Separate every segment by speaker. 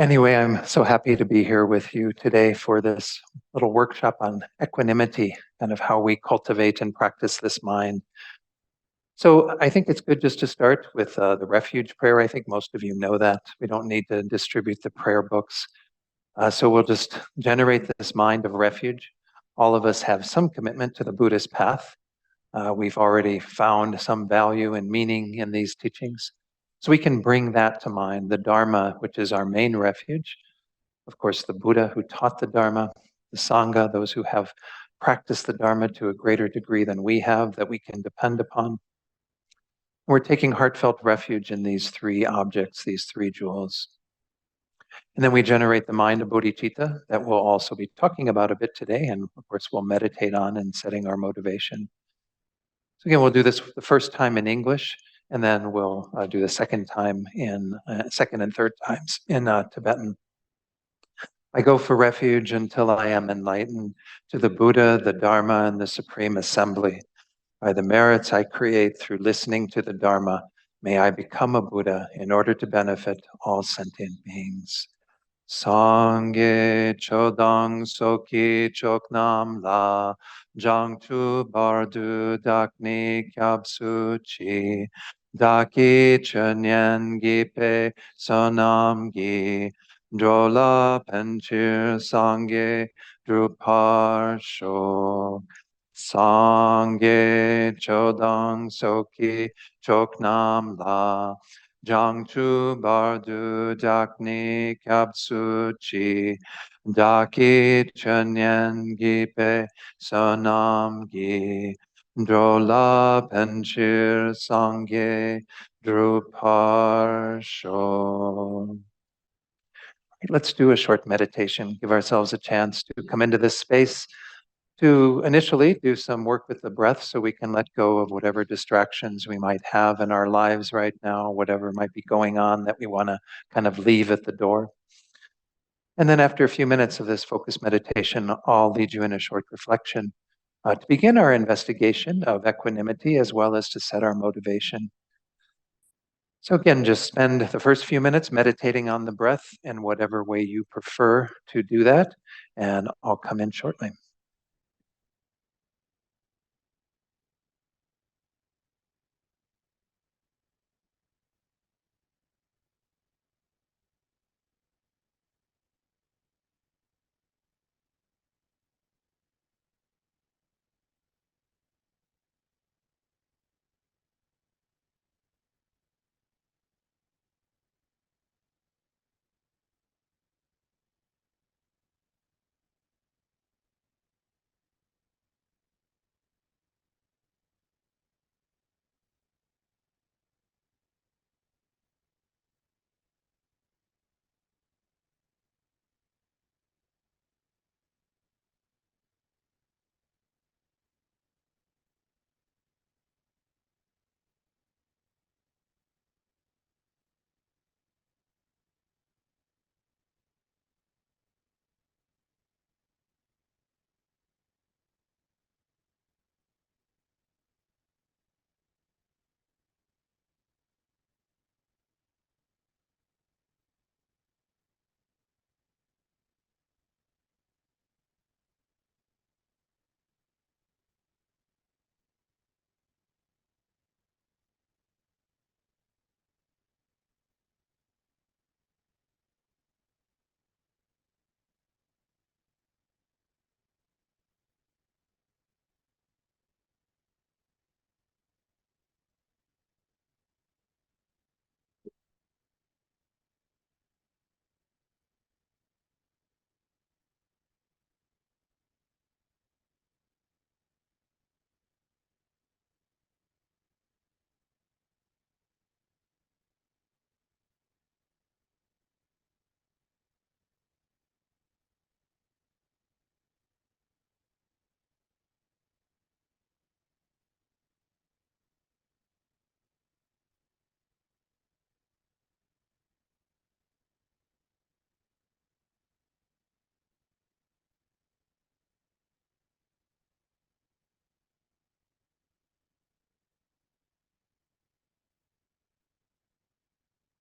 Speaker 1: Anyway, I'm so happy to be here with you today for this little workshop on equanimity, kind of how we cultivate and practice this mind. So I think it's good just to start with the refuge prayer. I think most of you know that. We don't need to distribute the prayer books. So we'll just generate this mind of refuge. All of us have some commitment to the Buddhist path. We've already found some value and meaning in these teachings. So we can bring that to mind, the Dharma, which is our main refuge. Of course, the Buddha who taught the Dharma, the Sangha, those who have practiced the Dharma to a greater degree than we have, that we can depend upon. We're taking heartfelt refuge in these three objects, these three jewels. And then we generate the mind of bodhichitta that we'll also be talking about a bit today, and of course we'll meditate on in setting our motivation. So again, we'll do this the first time in English, and then we'll do the second time in second and third times in Tibetan. I go for refuge until I am enlightened to the Buddha, the Dharma, and the Supreme Assembly. By the merits I create through listening to the Dharma, may I become a Buddha in order to benefit all sentient beings. Sangye chodang soki choknam la jangtu bardu dakni kyabsu chi daki chanyan gipe sonam gi drola penchir sangye druparsho sangye chodang soki choknam la Jangchu bardu dakni kapsu chi daki chanyan gipe sonam gi drola penchir sangye druparsho. Let's do a short meditation. Give ourselves a chance to come into this space to initially do some work with the breath so we can let go of whatever distractions we might have in our lives right now, whatever might be going on that we want to kind of leave at the door. And then after a few minutes of this focused meditation, I'll lead you in a short reflection to begin our investigation of equanimity as well as to set our motivation. So again, just spend the first few minutes meditating on the breath in whatever way you prefer to do that, and I'll come in shortly.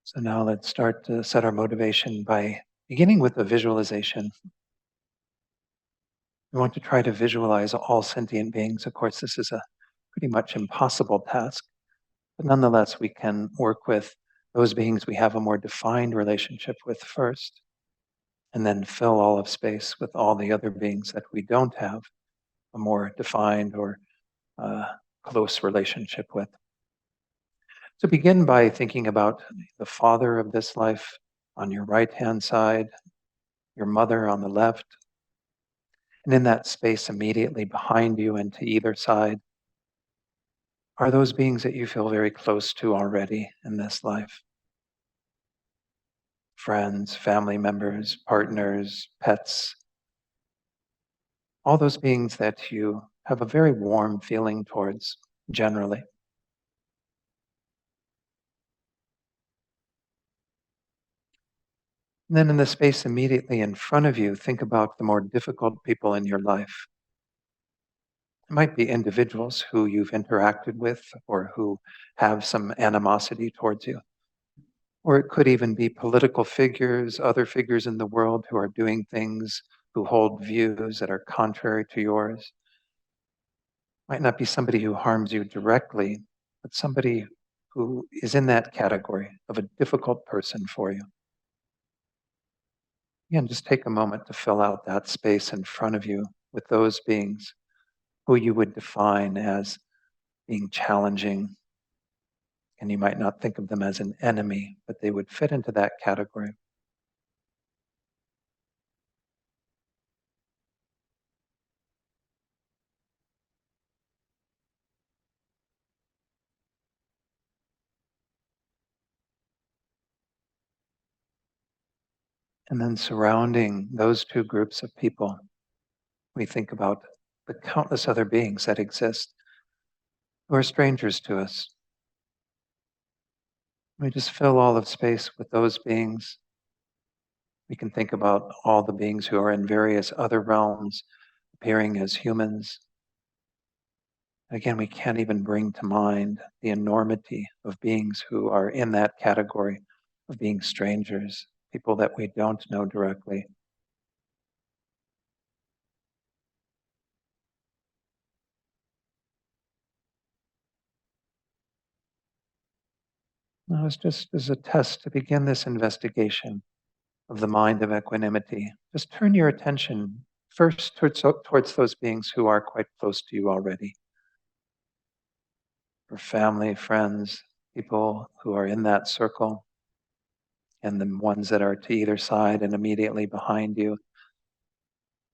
Speaker 1: So now let's start to set our motivation by Beginning with a visualization, we want to try to visualize all sentient beings. Of course, this is a pretty much impossible task, but nonetheless, we can work with those beings we have a more defined relationship with first, and then fill all of space with all the other beings that we don't have a more defined or uh, close relationship with. So begin by thinking about the father of this life on your right hand side, your mother on the left, and in that space immediately behind you and to either side are those beings that you feel very close to already in this life. Friends, family members, partners, pets, all those beings that you have a very warm feeling towards generally. And then in the space immediately in front of you, think about the more difficult people in your life. It might be individuals who you've interacted with or who have some animosity towards you. Or it could even be political figures, other figures in the world who are doing things, who hold views that are contrary to yours. Might not be somebody who harms you directly, but somebody who is in that category of a difficult person for you. Again, just take a moment to fill out that space in front of you with those beings who you would define as being challenging. And you might not think of them as an enemy, but they would fit into that category. And then surrounding those two groups of people, we think about the countless other beings that exist who are strangers to us. We just fill all of space with those beings. We can think about all the beings who are in various other realms, appearing as humans. Again, we can't even bring to mind the enormity of beings who are in that category of being strangers, people that we don't know directly. Now, it's just as a test to begin this investigation of the mind of equanimity. Just turn your attention first towards those beings who are quite close to you already, your family, friends, people who are in that circle, and the ones that are to either side and immediately behind you.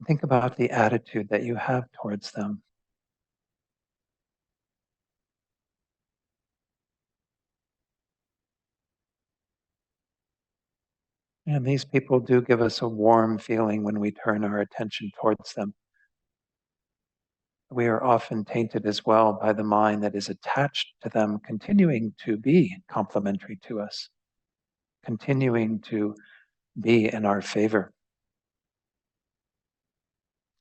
Speaker 1: Think about the attitude that you have towards them. And these people do give us a warm feeling when we turn our attention towards them. We are often tainted as well by the mind that is attached to them, continuing to be complementary to us, continuing to be in our favor.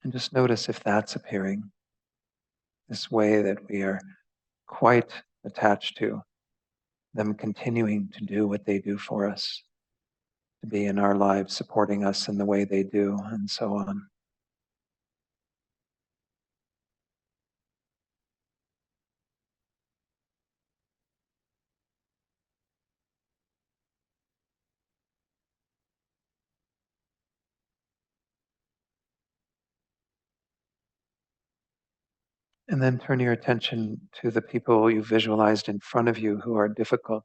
Speaker 1: And just notice if that's appearing, this way that we are quite attached to them continuing to do what they do for us, to be in our lives, supporting us in the way they do, and so on. And then turn your attention to the people you visualized in front of you who are difficult,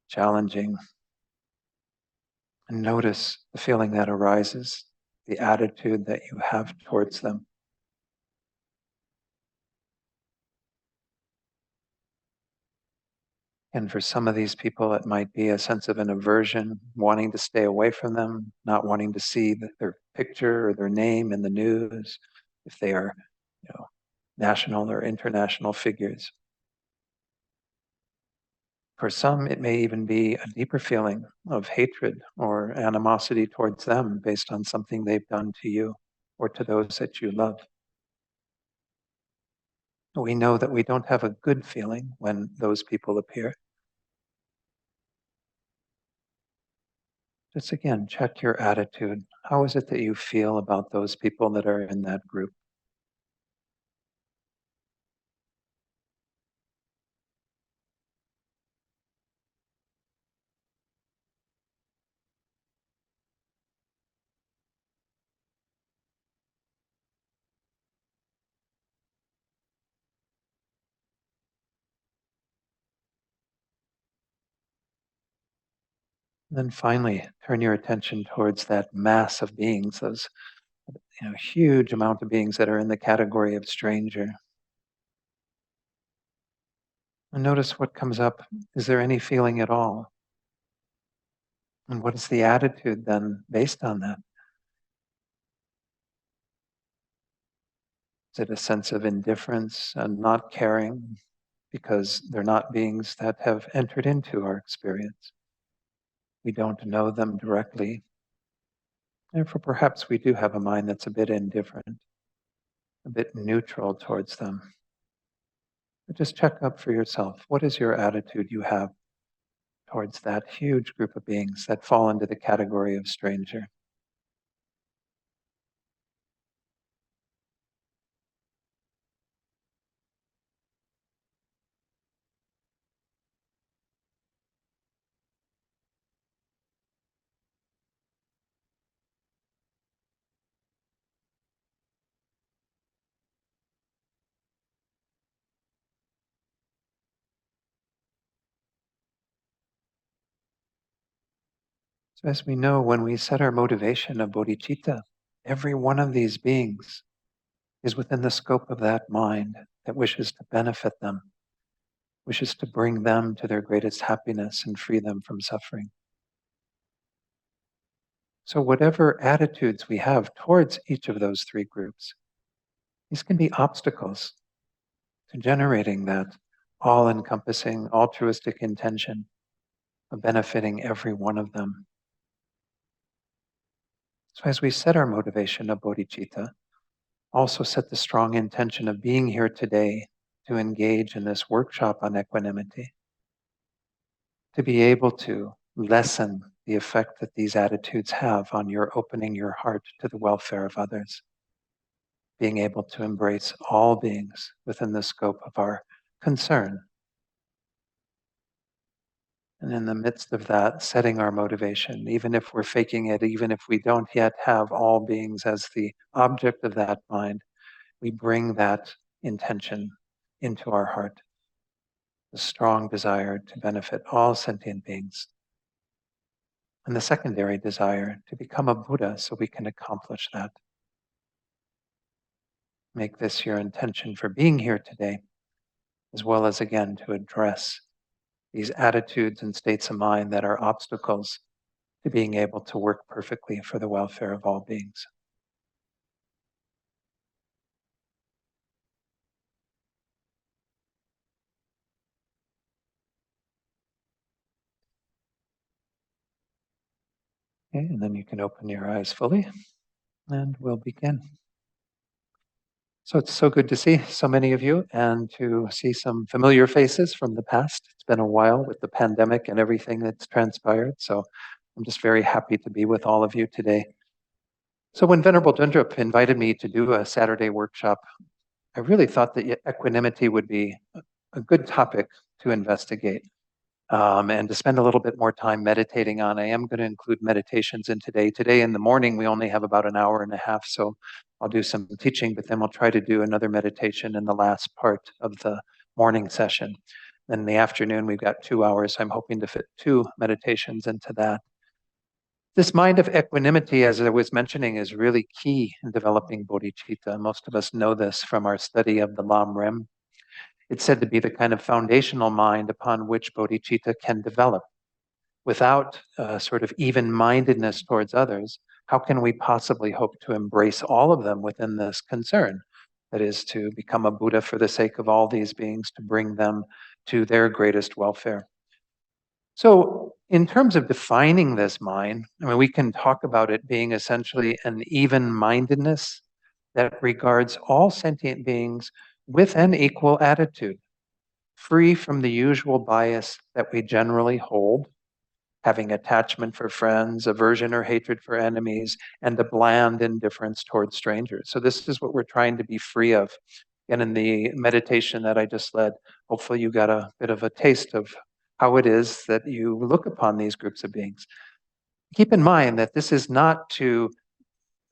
Speaker 1: challenging, and notice the feeling that arises, the attitude that you have towards them. And for some of these people, it might be a sense of an aversion, wanting to stay away from them, not wanting to see their picture or their name in the news, if they are, national or international figures. For some, it may even be a deeper feeling of hatred or animosity towards them based on something they've done to you or to those that you love. We know that we don't have a good feeling when those people appear. Just again, check your attitude. How is it that you feel about those people that are in that group? And then finally, turn your attention towards that mass of beings, those huge amount of beings that are in the category of stranger. And notice what comes up. Is there any feeling at all? And what is the attitude then based on that? Is it a sense of indifference and not caring because they're not beings that have entered into our experience? We don't know them directly. Therefore, perhaps we do have a mind that's a bit indifferent, a bit neutral towards them. But just check up for yourself. What is your attitude you have towards that huge group of beings that fall into the category of stranger? So, as we know, when we set our motivation of bodhichitta, every one of these beings is within the scope of that mind that wishes to benefit them, wishes to bring them to their greatest happiness and free them from suffering. So, whatever attitudes we have towards each of those three groups, these can be obstacles to generating that all encompassing altruistic intention of benefiting every one of them. So, as we set our motivation of bodhicitta, also set the strong intention of being here today to engage in this workshop on equanimity, to be able to lessen the effect that these attitudes have on your opening your heart to the welfare of others, being able to embrace all beings within the scope of our concern. And in the midst of that, setting our motivation, even if we're faking it, even if we don't yet have all beings as the object of that mind, we bring that intention into our heart, the strong desire to benefit all sentient beings, and the secondary desire to become a Buddha so we can accomplish that. Make this your intention for being here today, as well as again to address these attitudes and states of mind that are obstacles to being able to work perfectly for the welfare of all beings. Okay, and then you can open your eyes fully and we'll begin. So it's so good to see so many of you and to see some familiar faces from the past. It's been a while with the pandemic and everything that's transpired. So I'm just very happy to be with all of you today. So when Venerable Dundrup invited me to do a Saturday workshop, I really thought that equanimity would be a good topic to investigate. And to spend a little bit more time meditating on. I am going to include meditations in today. Today in the morning, we only have about an hour and a half, so I'll do some teaching, but then we'll try to do another meditation in the last part of the morning session. Then in the afternoon, we've got 2 hours. I'm hoping to fit 2 meditations into that. This mind of equanimity, as I was mentioning, is really key in developing bodhicitta. Most of us know this from our study of the Lam Rim. It's said to be the kind of foundational mind upon which bodhicitta can develop. Without sort of even-mindedness towards others, how can we possibly hope to embrace all of them within this concern? That is, to become a Buddha for the sake of all these beings, to bring them to their greatest welfare. So, in terms of defining this mind, I mean, we can talk about it being essentially an even-mindedness that regards all sentient beings with an equal attitude, free from the usual bias that we generally hold, having attachment for friends, aversion or hatred for enemies, and a bland indifference towards strangers. So this is what we're trying to be free of. And in the meditation that I just led, hopefully you got a bit of a taste of how it is that you look upon these groups of beings. Keep in mind that this is not to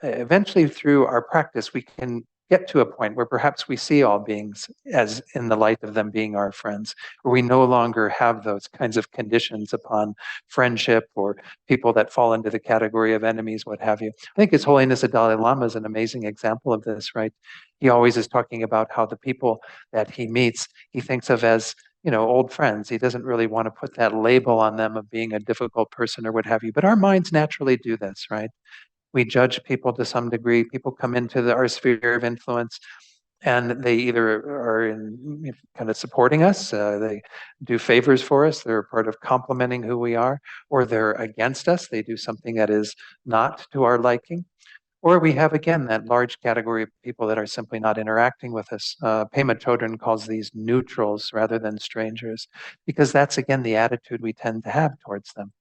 Speaker 1: eventually through our practice, we can get to a point where perhaps we see all beings as in the light of them being our friends, where we no longer have those kinds of conditions upon friendship or people that fall into the category of enemies, what have you. I think His Holiness the Dalai Lama is an amazing example of this, right? He always is talking about how the people that he meets, he thinks of as old friends. He doesn't really want to put that label on them of being a difficult person or what have you. But our minds naturally do this, right? We judge people to some degree. People come into our sphere of influence and they either are in kind of supporting us, they do favors for us, they're part of complimenting who we are, or they're against us, they do something that is not to our liking. Or we have, again, that large category of people that are simply not interacting with us. Pema Chodron calls these neutrals rather than strangers, because that's, again, the attitude we tend to have towards them.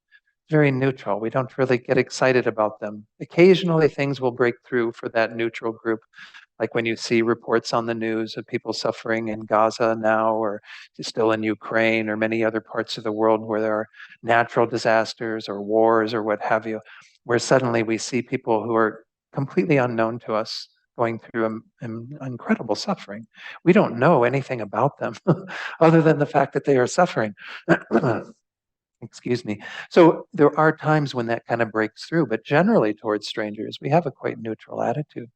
Speaker 1: Very neutral. We don't really get excited about them. Occasionally, things will break through for that neutral group, like when you see reports on the news of people suffering in Gaza now, or still in Ukraine, or many other parts of the world where there are natural disasters or wars or what have you, where suddenly we see people who are completely unknown to us going through incredible suffering. We don't know anything about them other than the fact that they are suffering. Excuse me. So there are times when that kind of breaks through, but generally towards strangers, we have a quite neutral attitude.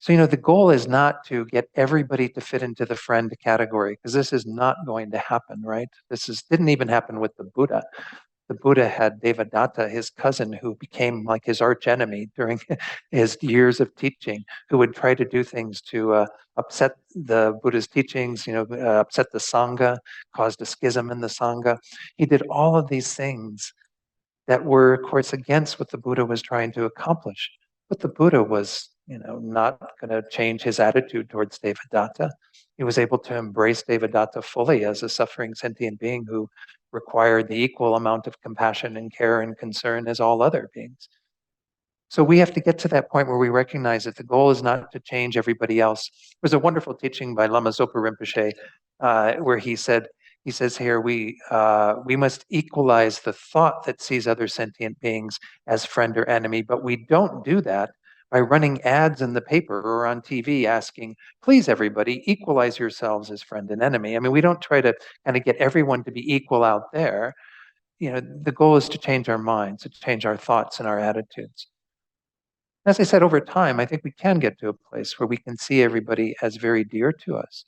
Speaker 1: So, the goal is not to get everybody to fit into the friend category, because this is not going to happen, right? Didn't even happen with the Buddha. The Buddha had Devadatta, his cousin, who became like his archenemy during his years of teaching, who would try to do things to upset the Buddha's teachings, upset the Sangha, caused a schism in the Sangha. He did all of these things that were, of course, against what the Buddha was trying to accomplish. But the Buddha was, not going to change his attitude towards Devadatta. He was able to embrace Devadatta fully as a suffering sentient being who required the equal amount of compassion and care and concern as all other beings. So we have to get to that point where we recognize that the goal is not to change everybody else. There's a wonderful teaching by Lama Zopa Rinpoche where he says here, we must equalize the thought that sees other sentient beings as friend or enemy, but we don't do that by running ads in the paper or on TV asking, please everybody, equalize yourselves as friend and enemy. I mean, we don't try to kind of get everyone to be equal out there. The goal is to change our minds, to change our thoughts and our attitudes. As I said, over time, I think we can get to a place where we can see everybody as very dear to us.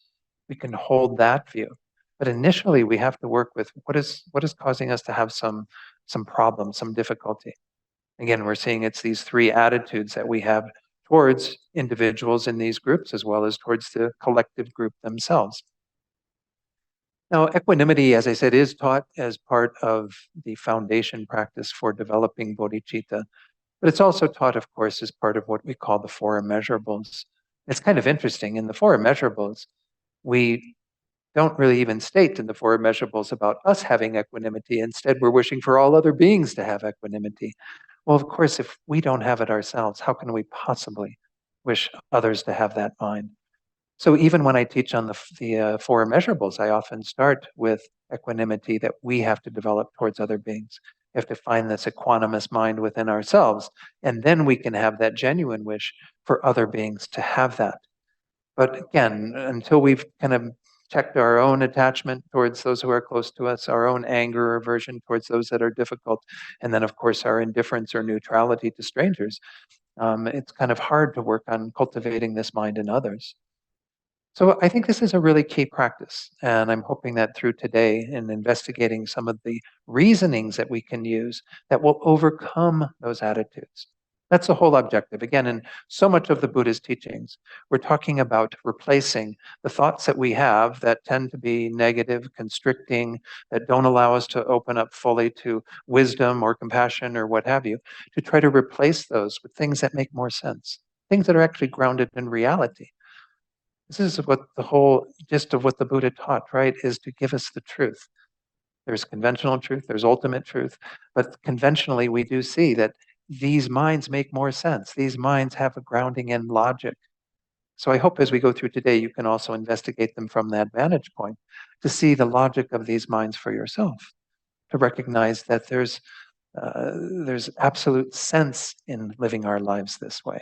Speaker 1: We can hold that view. But initially, we have to work with what is causing us to have some problems, some difficulty. Again, we're seeing it's these three attitudes that we have towards individuals in these groups as well as towards the collective group themselves. Now, equanimity, as I said, is taught as part of the foundation practice for developing bodhicitta. But it's also taught, of course, as part of what we call the four immeasurables. It's kind of interesting. In the four immeasurables, we don't really even state in the four immeasurables about us having equanimity. Instead, we're wishing for all other beings to have equanimity. Well, of course, if we don't have it ourselves, how can we possibly wish others to have that mind? So even when I teach on the four immeasurables, I often start with equanimity that we have to develop towards other beings. We have to find this equanimous mind within ourselves, and then we can have that genuine wish for other beings to have that. But again, until we've kind of checked our own attachment towards those who are close to us, our own anger or aversion towards those that are difficult, and then, of course, our indifference or neutrality to strangers, it's kind of hard to work on cultivating this mind in others. So I think this is a really key practice, and I'm hoping that through today in investigating some of the reasonings that we can use that will overcome those attitudes. That's the whole objective. Again, in so much of the Buddha's teachings, we're talking about replacing the thoughts that we have that tend to be negative, constricting, that don't allow us to open up fully to wisdom or compassion or what have you, to try to replace those with things that make more sense, things that are actually grounded in reality. This is what the whole gist of what the Buddha taught, right? Is to give us the truth. There's conventional truth, there's ultimate truth, but conventionally we do see that these minds make more sense. These minds have a grounding in logic. So I hope as we go through today, you can also investigate them from that vantage point to see the logic of these minds for yourself, to recognize that there's absolute sense in living our lives this way,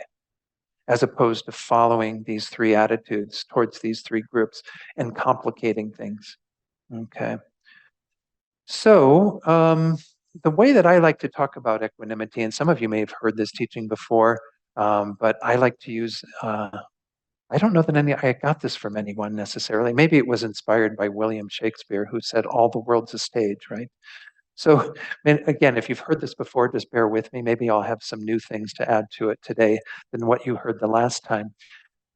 Speaker 1: as opposed to following these three attitudes towards these three groups and complicating things. Okay. So, the way that I like to talk about equanimity, and some of you may have heard this teaching before, but I like to use, I don't know that I got this from anyone necessarily. Maybe it was inspired by William Shakespeare, who said, all the world's a stage, right? So, again, if you've heard this before, just bear with me. Maybe I'll have some new things to add to it today than what you heard the last time.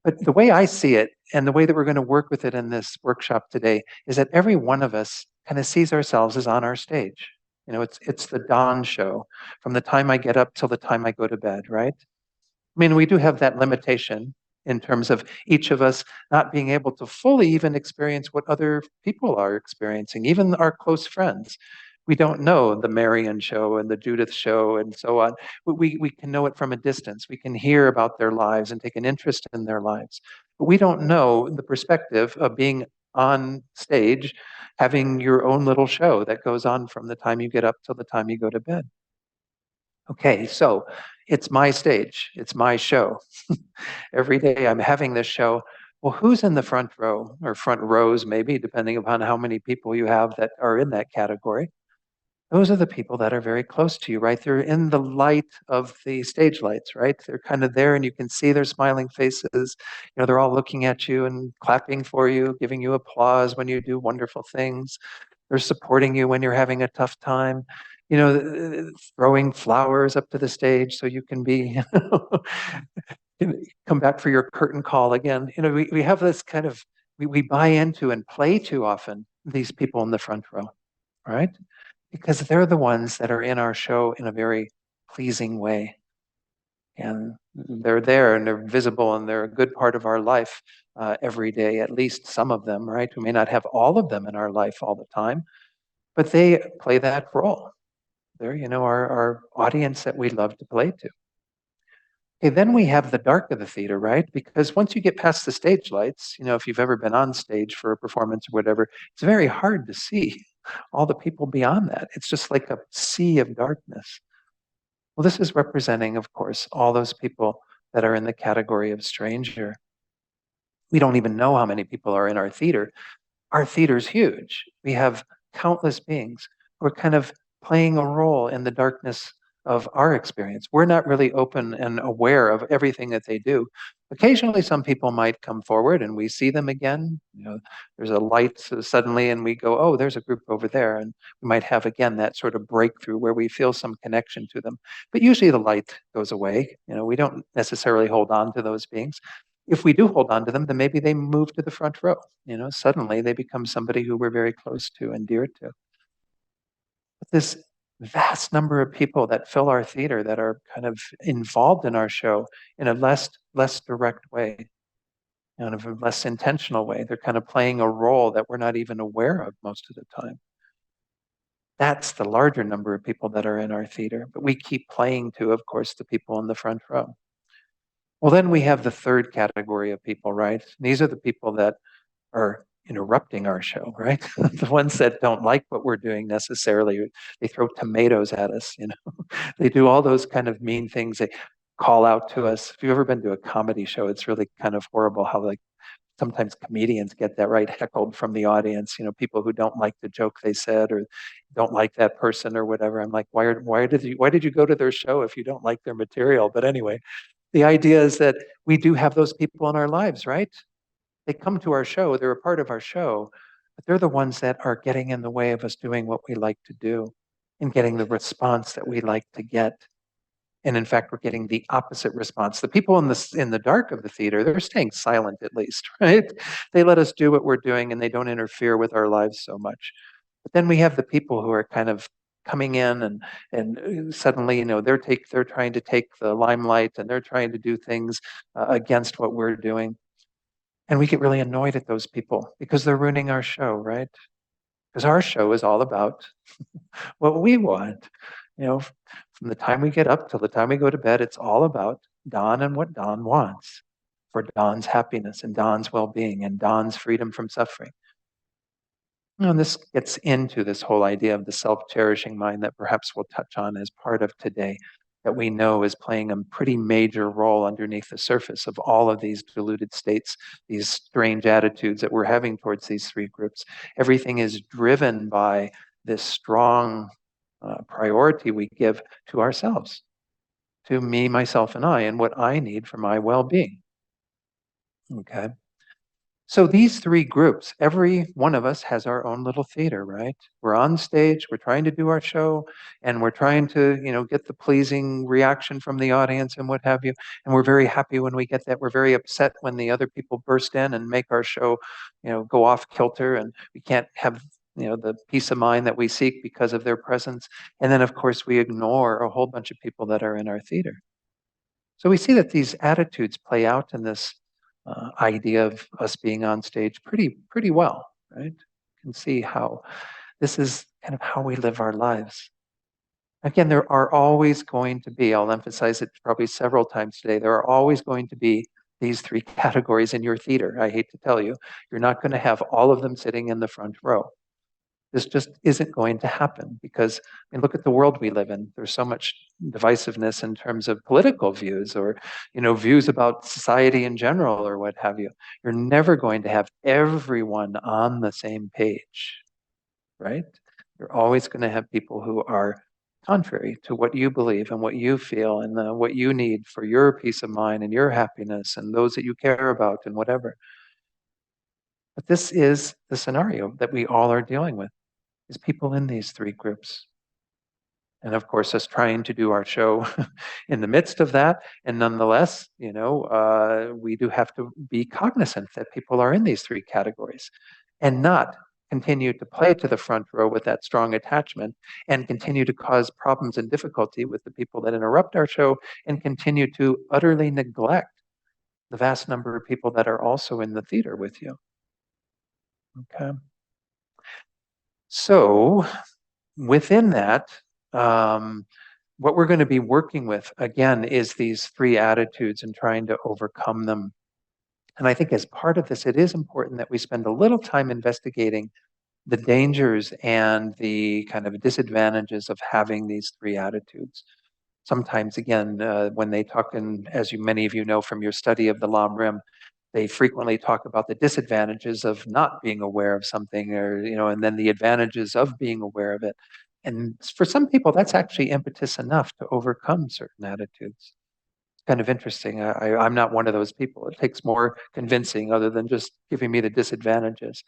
Speaker 1: But the way I see it, and the way that we're going to work with it in this workshop today, is that every one of us kind of sees ourselves as on our stage. You know, it's the dawn show from the time I get up till the time I go to bed, right? I mean, we do have that limitation in terms of each of us not being able to fully even experience what other people are experiencing, even our close friends. We don't know the Marion show and the Judith show and so on. We can know it from a distance. We can hear about their lives and take an interest in their lives. But we don't know the perspective of being on stage, having your own little show that goes on from the time you get up till the time you go to bed. Okay, so it's my stage, it's my show. Every day I'm having this show. Well, who's in the front row or front rows, maybe, depending upon how many people you have that are in that category? Those are the people that are very close to you, right? They're in the light of the stage lights, right? They're kind of there and you can see their smiling faces. You know, they're all looking at you and clapping for you, giving you applause when you do wonderful things. They're supporting you when you're having a tough time. You know, throwing flowers up to the stage so you can be, come back for your curtain call again. You know, we have this kind of, we buy into and play too often these people in the front row, right? Because they're the ones that are in our show in a very pleasing way. And they're there and they're visible and they're a good part of our life every day, at least some of them, right? We may not have all of them in our life all the time, but they play that role. They're, you know, our audience that we love to play to. Okay, then we have the dark of the theater, right? Because once you get past the stage lights, you know, if you've ever been on stage for a performance or whatever, it's very hard to see all the people beyond that. It's just like a sea of darkness. Well, this is representing, of course, all those people that are in the category of stranger. We don't even know how many people are in our theater. Our theater's huge. We have countless beings who are kind of playing a role in the darkness of our experience. We're not really open and aware of everything that they do. Occasionally, some people might come forward and we see them again. You know, there's a light suddenly, and we go, "Oh, there's a group over there," and we might have again that sort of breakthrough where we feel some connection to them. But usually, the light goes away. You know, we don't necessarily hold on to those beings. If we do hold on to them, then maybe they move to the front row. You know, suddenly they become somebody who we're very close to and dear to. But this vast number of people that fill our theater that are kind of involved in our show in a less direct way, in a less intentional way. They're kind of playing a role that we're not even aware of most of the time. That's the larger number of people that are in our theater. But we keep playing to, of course, the people in the front row. Well, then we have the third category of people, right? These are the people that are interrupting our show, right? The ones that don't like what we're doing necessarily. They throw tomatoes at us, you know. They do all those kind of mean things. They call out to us. If you've ever been to a comedy show, it's really kind of horrible how like sometimes comedians get that right heckled from the audience, you know, people who don't like the joke they said or don't like that person or whatever. I'm like, why did you go to their show if you don't like their material? But anyway, the idea is that we do have those people in our lives, right? They come to our show, they're a part of our show, but they're the ones that are getting in the way of us doing what we like to do and getting the response that we like to get. And in fact, we're getting the opposite response. The people in the dark of the theater, they're staying silent at least, right? They let us do what we're doing and they don't interfere with our lives so much. But then we have the people who are kind of coming in and suddenly, you know, they're trying to take the limelight and they're trying to do things against what we're doing. And we get really annoyed at those people because they're ruining our show, right? Because our show is all about what we want. From the time we get up till the time we go to bed, it's all about Don and what Don wants for Don's happiness and Don's well-being and Don's freedom from suffering. And this gets into this whole idea of the self-cherishing mind that perhaps we'll touch on as part of today, that we know is playing a pretty major role underneath the surface of all of these deluded states, these strange attitudes that we're having towards these three groups. Everything is driven by this strong priority we give to ourselves, to me, myself, and I, and what I need for my well-being. Okay. So these three groups, every one of us has our own little theater, right? We're on stage, we're trying to do our show, and we're trying to, get the pleasing reaction from the audience and what have you. And we're very happy when we get that. We're very upset when the other people burst in and make our show, go off kilter, and we can't have, the peace of mind that we seek because of their presence. And then, of course, we ignore a whole bunch of people that are in our theater. So we see that these attitudes play out in this idea of us being on stage pretty well, right? You can see how this is kind of how we live our lives. Again, there are always going to be, I'll emphasize it probably several times today, there are always going to be these three categories in your theater. I hate to tell you, you're not going to have all of them sitting in the front row. This just isn't going to happen because, look at the world we live in. There's so much divisiveness in terms of political views or, views about society in general or what have you. You're never going to have everyone on the same page, right? You're always going to have people who are contrary to what you believe and what you feel and what you need for your peace of mind and your happiness and those that you care about and whatever. But this is the scenario that we all are dealing with. Is people in these three groups. And of course, us trying to do our show in the midst of that. And nonetheless, we do have to be cognizant that people are in these three categories and not continue to play to the front row with that strong attachment and continue to cause problems and difficulty with the people that interrupt our show and continue to utterly neglect the vast number of people that are also in the theater with you. Okay. So within that, what we're going to be working with, again, is these three attitudes and trying to overcome them. And I think as part of this, it is important that we spend a little time investigating the dangers and the kind of disadvantages of having these three attitudes. Sometimes, again, when they talk, and as many of you know from your study of the Lam Rim, they frequently talk about the disadvantages of not being aware of something or, and then the advantages of being aware of it. And for some people, that's actually impetus enough to overcome certain attitudes. Kind of interesting. I'm not one of those people. It takes more convincing other than just giving me the disadvantages.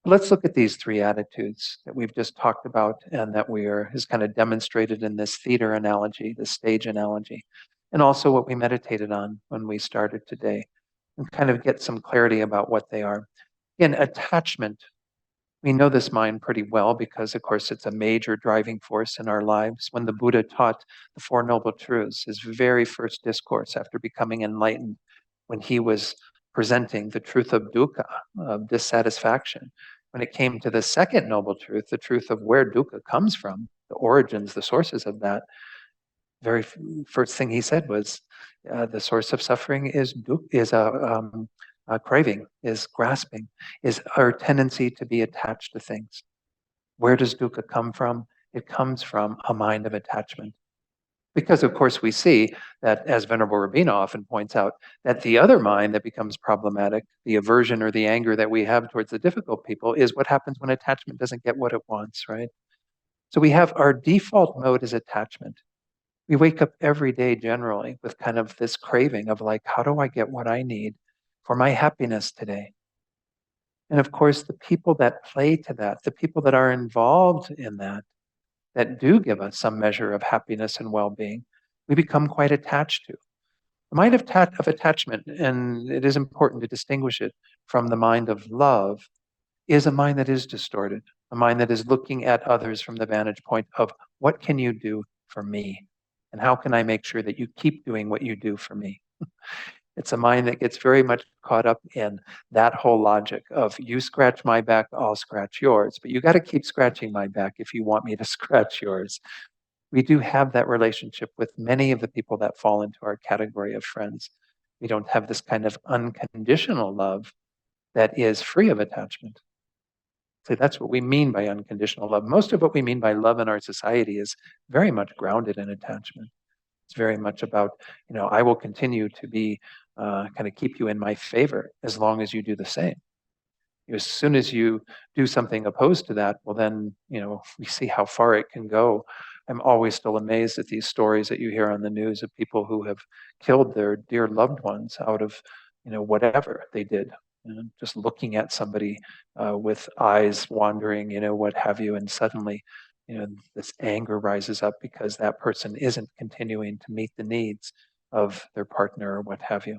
Speaker 1: Let's look at these three attitudes that we've just talked about and that is kind of demonstrated in this theater analogy, this stage analogy, and also what we meditated on when we started today, and kind of get some clarity about what they are. Again, attachment. We know this mind pretty well because, of course, it's a major driving force in our lives. When the Buddha taught the Four Noble Truths, his very first discourse after becoming enlightened, when he was presenting the truth of dukkha, of dissatisfaction, when it came to the second noble truth, the truth of where dukkha comes from, the origins, the sources of that, very first thing he said was, the source of suffering is craving, is grasping, is our tendency to be attached to things. Where does dukkha come from? It comes from a mind of attachment. Because, of course, we see that, as Venerable Rabina often points out, that the other mind that becomes problematic, the aversion or the anger that we have towards the difficult people, is what happens when attachment doesn't get what it wants, right? So we have our default mode is attachment. We wake up every day generally with kind of this craving of like, how do I get what I need for my happiness today? And of course, the people that play to that, the people that are involved in that do give us some measure of happiness and well-being, we become quite attached to. The mind of attachment, and it is important to distinguish it from the mind of love, is a mind that is distorted, a mind that is looking at others from the vantage point of what can you do for me? And how can I make sure that you keep doing what you do for me? It's a mind that gets very much caught up in that whole logic of you scratch my back, I'll scratch yours. But you got to keep scratching my back if you want me to scratch yours. We do have that relationship with many of the people that fall into our category of friends. We don't have this kind of unconditional love that is free of attachment. So that's what we mean by unconditional love. Most of what we mean by love in our society is very much grounded in attachment. It's very much about, I will continue to be kind of keep you in my favor as long as you do the same. As soon as you do something opposed to that, well, then, we see how far it can go. I'm always still amazed at these stories that you hear on the news of people who have killed their dear loved ones out of, whatever they did. Just looking at somebody with eyes wandering, what have you, and suddenly, this anger rises up because that person isn't continuing to meet the needs of their partner or what have you.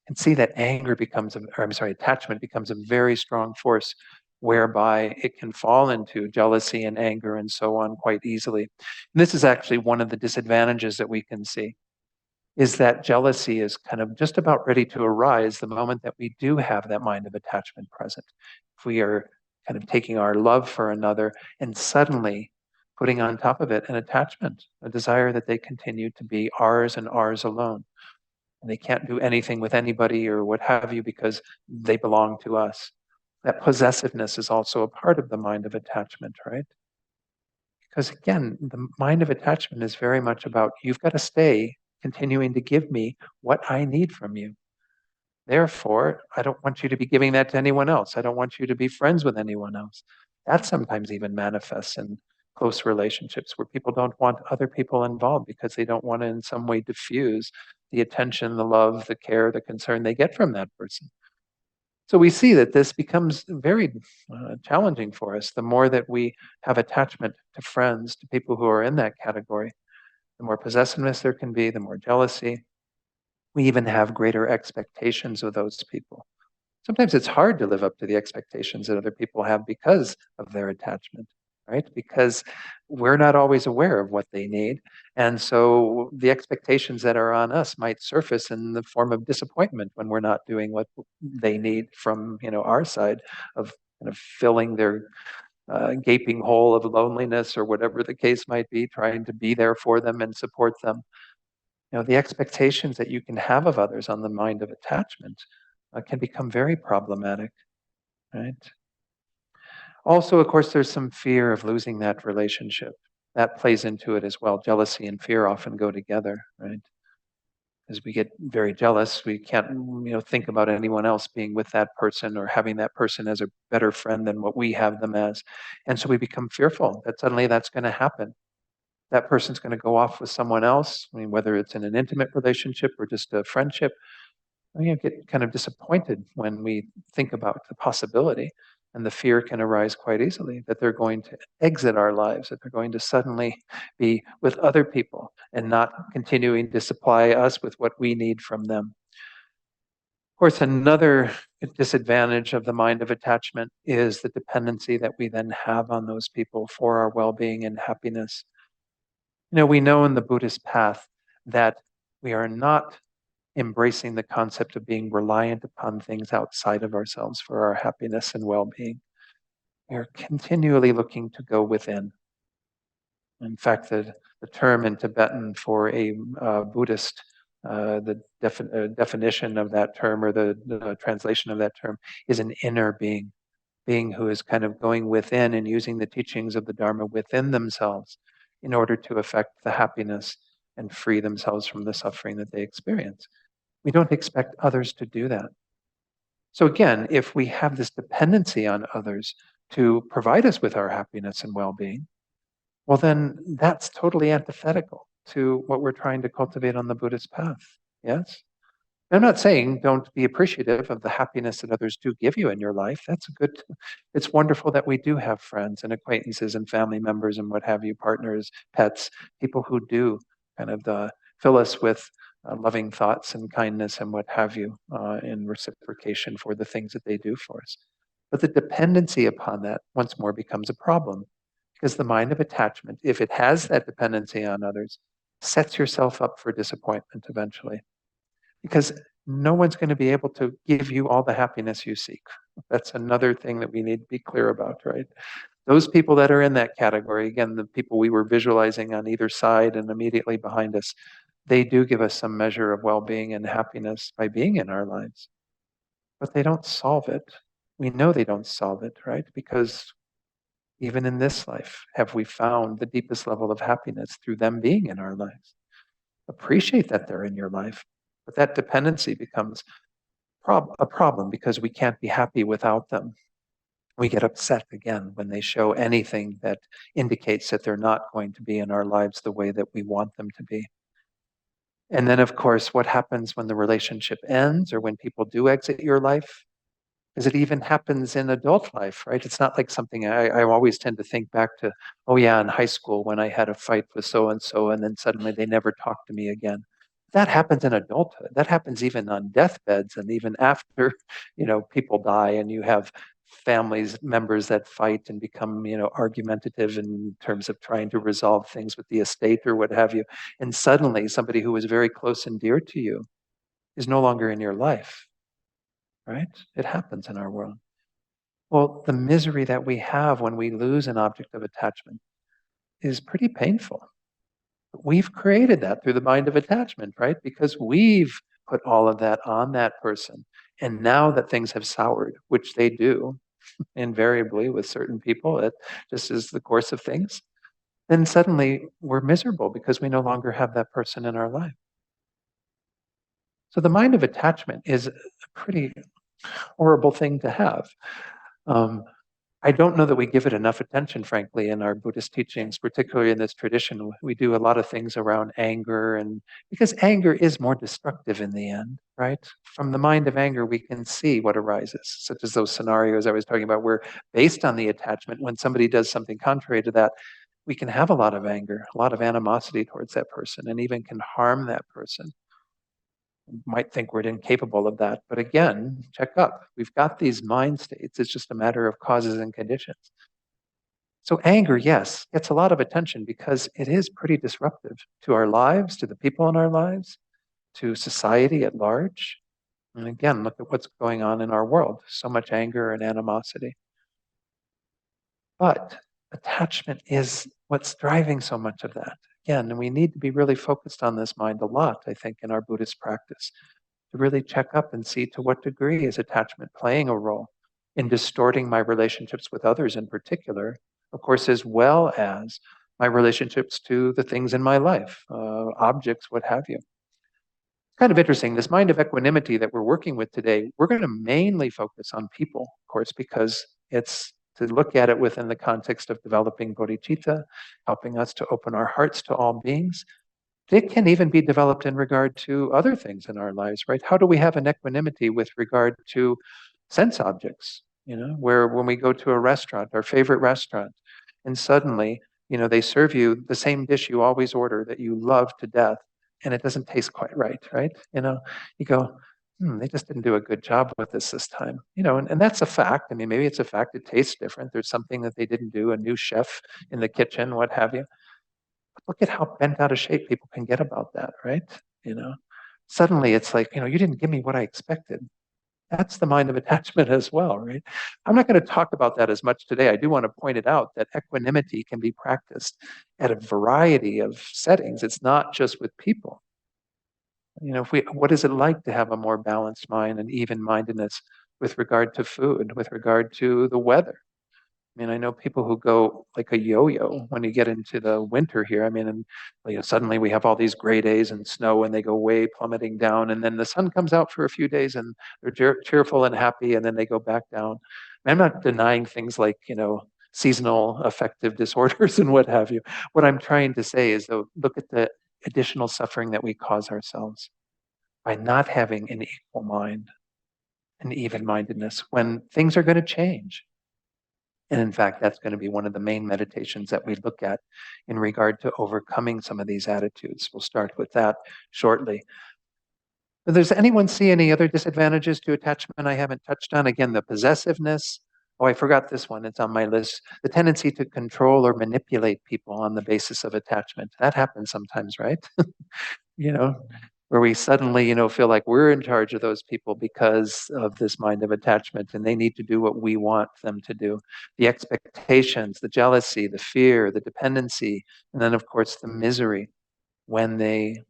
Speaker 1: And see that attachment becomes a very strong force whereby it can fall into jealousy and anger and so on quite easily. And this is actually one of the disadvantages that we can see is that jealousy is kind of just about ready to arise the moment that we do have that mind of attachment present. If we are kind of taking our love for another and suddenly putting on top of it an attachment, a desire that they continue to be ours and ours alone and they can't do anything with anybody or what have you because they belong to us. That possessiveness is also a part of the mind of attachment, right? Because again, the mind of attachment is very much about you've got to stay continuing to give me what I need from you. Therefore, I don't want you to be giving that to anyone else. I don't want you to be friends with anyone else. That sometimes even manifests in close relationships where people don't want other people involved because they don't want to in some way diffuse the attention, the love, the care, the concern they get from that person. So we see that this becomes very challenging for us. The more that we have attachment to friends, to people who are in that category, the more possessiveness there can be, the more jealousy. We even have greater expectations of those people. Sometimes it's hard to live up to the expectations that other people have because of their attachment, right? Because we're not always aware of what they need. And so the expectations that are on us might surface in the form of disappointment when we're not doing what they need from, our side of kind of filling their gaping hole of loneliness or whatever the case might be, trying to be there for them and support them. The expectations that you can have of others on the mind of attachment can become very problematic, right? Also, of course, there's some fear of losing that relationship. That plays into it as well. Jealousy and fear often go together, right? As we get very jealous, we can't, think about anyone else being with that person or having that person as a better friend than what we have them as. And so we become fearful that suddenly that's going to happen. That person's going to go off with someone else. I mean, whether it's in an intimate relationship or just a friendship, we get kind of disappointed when we think about the possibility. And the fear can arise quite easily that they're going to exit our lives, that they're going to suddenly be with other people and not continuing to supply us with what we need from them. Of course, another disadvantage of the mind of attachment is the dependency that we then have on those people for our well being and happiness. We know in the Buddhist path that we are not embracing the concept of being reliant upon things outside of ourselves for our happiness and well being. We are continually looking to go within. In fact, the term in Tibetan for a Buddhist, the definition of that term or the translation of that term is an inner being who is kind of going within and using the teachings of the Dharma within themselves in order to affect the happiness and free themselves from the suffering that they experience. We don't expect others to do that. So again, if we have this dependency on others to provide us with our happiness and well-being, well, then that's totally antithetical to what we're trying to cultivate on the Buddhist path. Yes? I'm not saying don't be appreciative of the happiness that others do give you in your life. It's wonderful that we do have friends and acquaintances and family members and what have you, partners, pets, people who do kind of fill us with loving thoughts and kindness and what have you in reciprocation for the things that they do for us. But the dependency upon that once more becomes a problem because the mind of attachment, if it has that dependency on others, sets yourself up for disappointment eventually. Because no one's going to be able to give you all the happiness you seek. That's another thing that we need to be clear about, right? Those people that are in that category, again, the people we were visualizing on either side and immediately behind us, they do give us some measure of well-being and happiness by being in our lives, but they don't solve it. We know they don't solve it, right? Because even in this life, have we found the deepest level of happiness through them being in our lives? Appreciate that they're in your life, but that dependency becomes a problem because we can't be happy without them. We get upset again when they show anything that indicates that they're not going to be in our lives the way that we want them to be. And then, of course, what happens when the relationship ends or when people do exit your life? Because it even happens in adult life, right? It's not like something I always tend to think back to, oh, yeah, in high school when I had a fight with so and then suddenly they never talk to me again. That happens in adulthood. That happens even on deathbeds and even after, people die and you have families members that fight and become, argumentative in terms of trying to resolve things with the estate or what have you. And suddenly somebody who was very close and dear to you is no longer in your life, right? It happens in our world. Well, the misery that we have when we lose an object of attachment is pretty painful. We've created that through the mind of attachment, right? Because we've put all of that on that person. And now that things have soured, which they do invariably with certain people, it just is the course of things, then suddenly we're miserable because we no longer have that person in our life. So the mind of attachment is a pretty horrible thing to have. Um, I don't know that we give it enough attention, frankly, in our Buddhist teachings, particularly in this tradition. We do a lot of things around anger, and because anger is more destructive in the end, right? From the mind of anger, we can see what arises, such as those scenarios I was talking about, where based on the attachment, when somebody does something contrary to that, we can have a lot of anger, a lot of animosity towards that person, and even can harm that person. Might think we're incapable of that. But again, check up. We've got these mind states. It's just a matter of causes and conditions. So anger, yes, gets a lot of attention because it is pretty disruptive to our lives, to the people in our lives, to society at large. And again, look at what's going on in our world. So much anger and animosity. But attachment is what's driving so much of that. Again, and we need to be really focused on this mind a lot, I think, in our Buddhist practice, to really check up and see to what degree is attachment playing a role in distorting my relationships with others in particular, of course, as well as my relationships to the things in my life, objects, what have you. It's kind of interesting. This mind of equanimity that we're working with today, we're going to mainly focus on people, of course, because it's to look at it within the context of developing bodhichitta, helping us to open our hearts to all beings. It can even be developed in regard to other things in our lives, right? How do we have an equanimity with regard to sense objects? Where when we go to a restaurant, our favorite restaurant, and suddenly, they serve you the same dish you always order that you love to death, and it doesn't taste quite right, right? You go, they just didn't do a good job with this time, and that's a fact. I mean, maybe it's a fact it tastes different. There's something that they didn't do, a new chef in the kitchen, what have you. Look at how bent out of shape people can get about that, right? You know, Suddenly it's like, you didn't give me what I expected. That's the mind of attachment as well, right? I'm not going to talk about that as much today. I do want to point it out that equanimity can be practiced at a variety of settings. It's not just with people. What is it like to have a more balanced mind and even mindedness with regard to food, with regard to the weather? I mean, I know people who go like a yo-yo when you get into the winter here. I mean, and suddenly we have all these gray days and snow, and they go way plummeting down, and then the sun comes out for a few days, and they're cheerful and happy, and then they go back down. I'm not denying things like seasonal affective disorders and what have you. What I'm trying to say is, though, look at the additional suffering that we cause ourselves by not having an equal mind, an even-mindedness when things are going to change. And in fact, that's going to be one of the main meditations that we look at in regard to overcoming some of these attitudes. We'll start with that shortly. Does anyone see any other disadvantages to attachment I haven't touched on? Again, the possessiveness. Oh, I forgot this one. It's on my list. The tendency to control or manipulate people on the basis of attachment. That happens sometimes, right? you know, where we suddenly, feel like we're in charge of those people because of this mind of attachment, and they need to do what we want them to do. The expectations, the jealousy, the fear, the dependency, and then, of course, the misery when they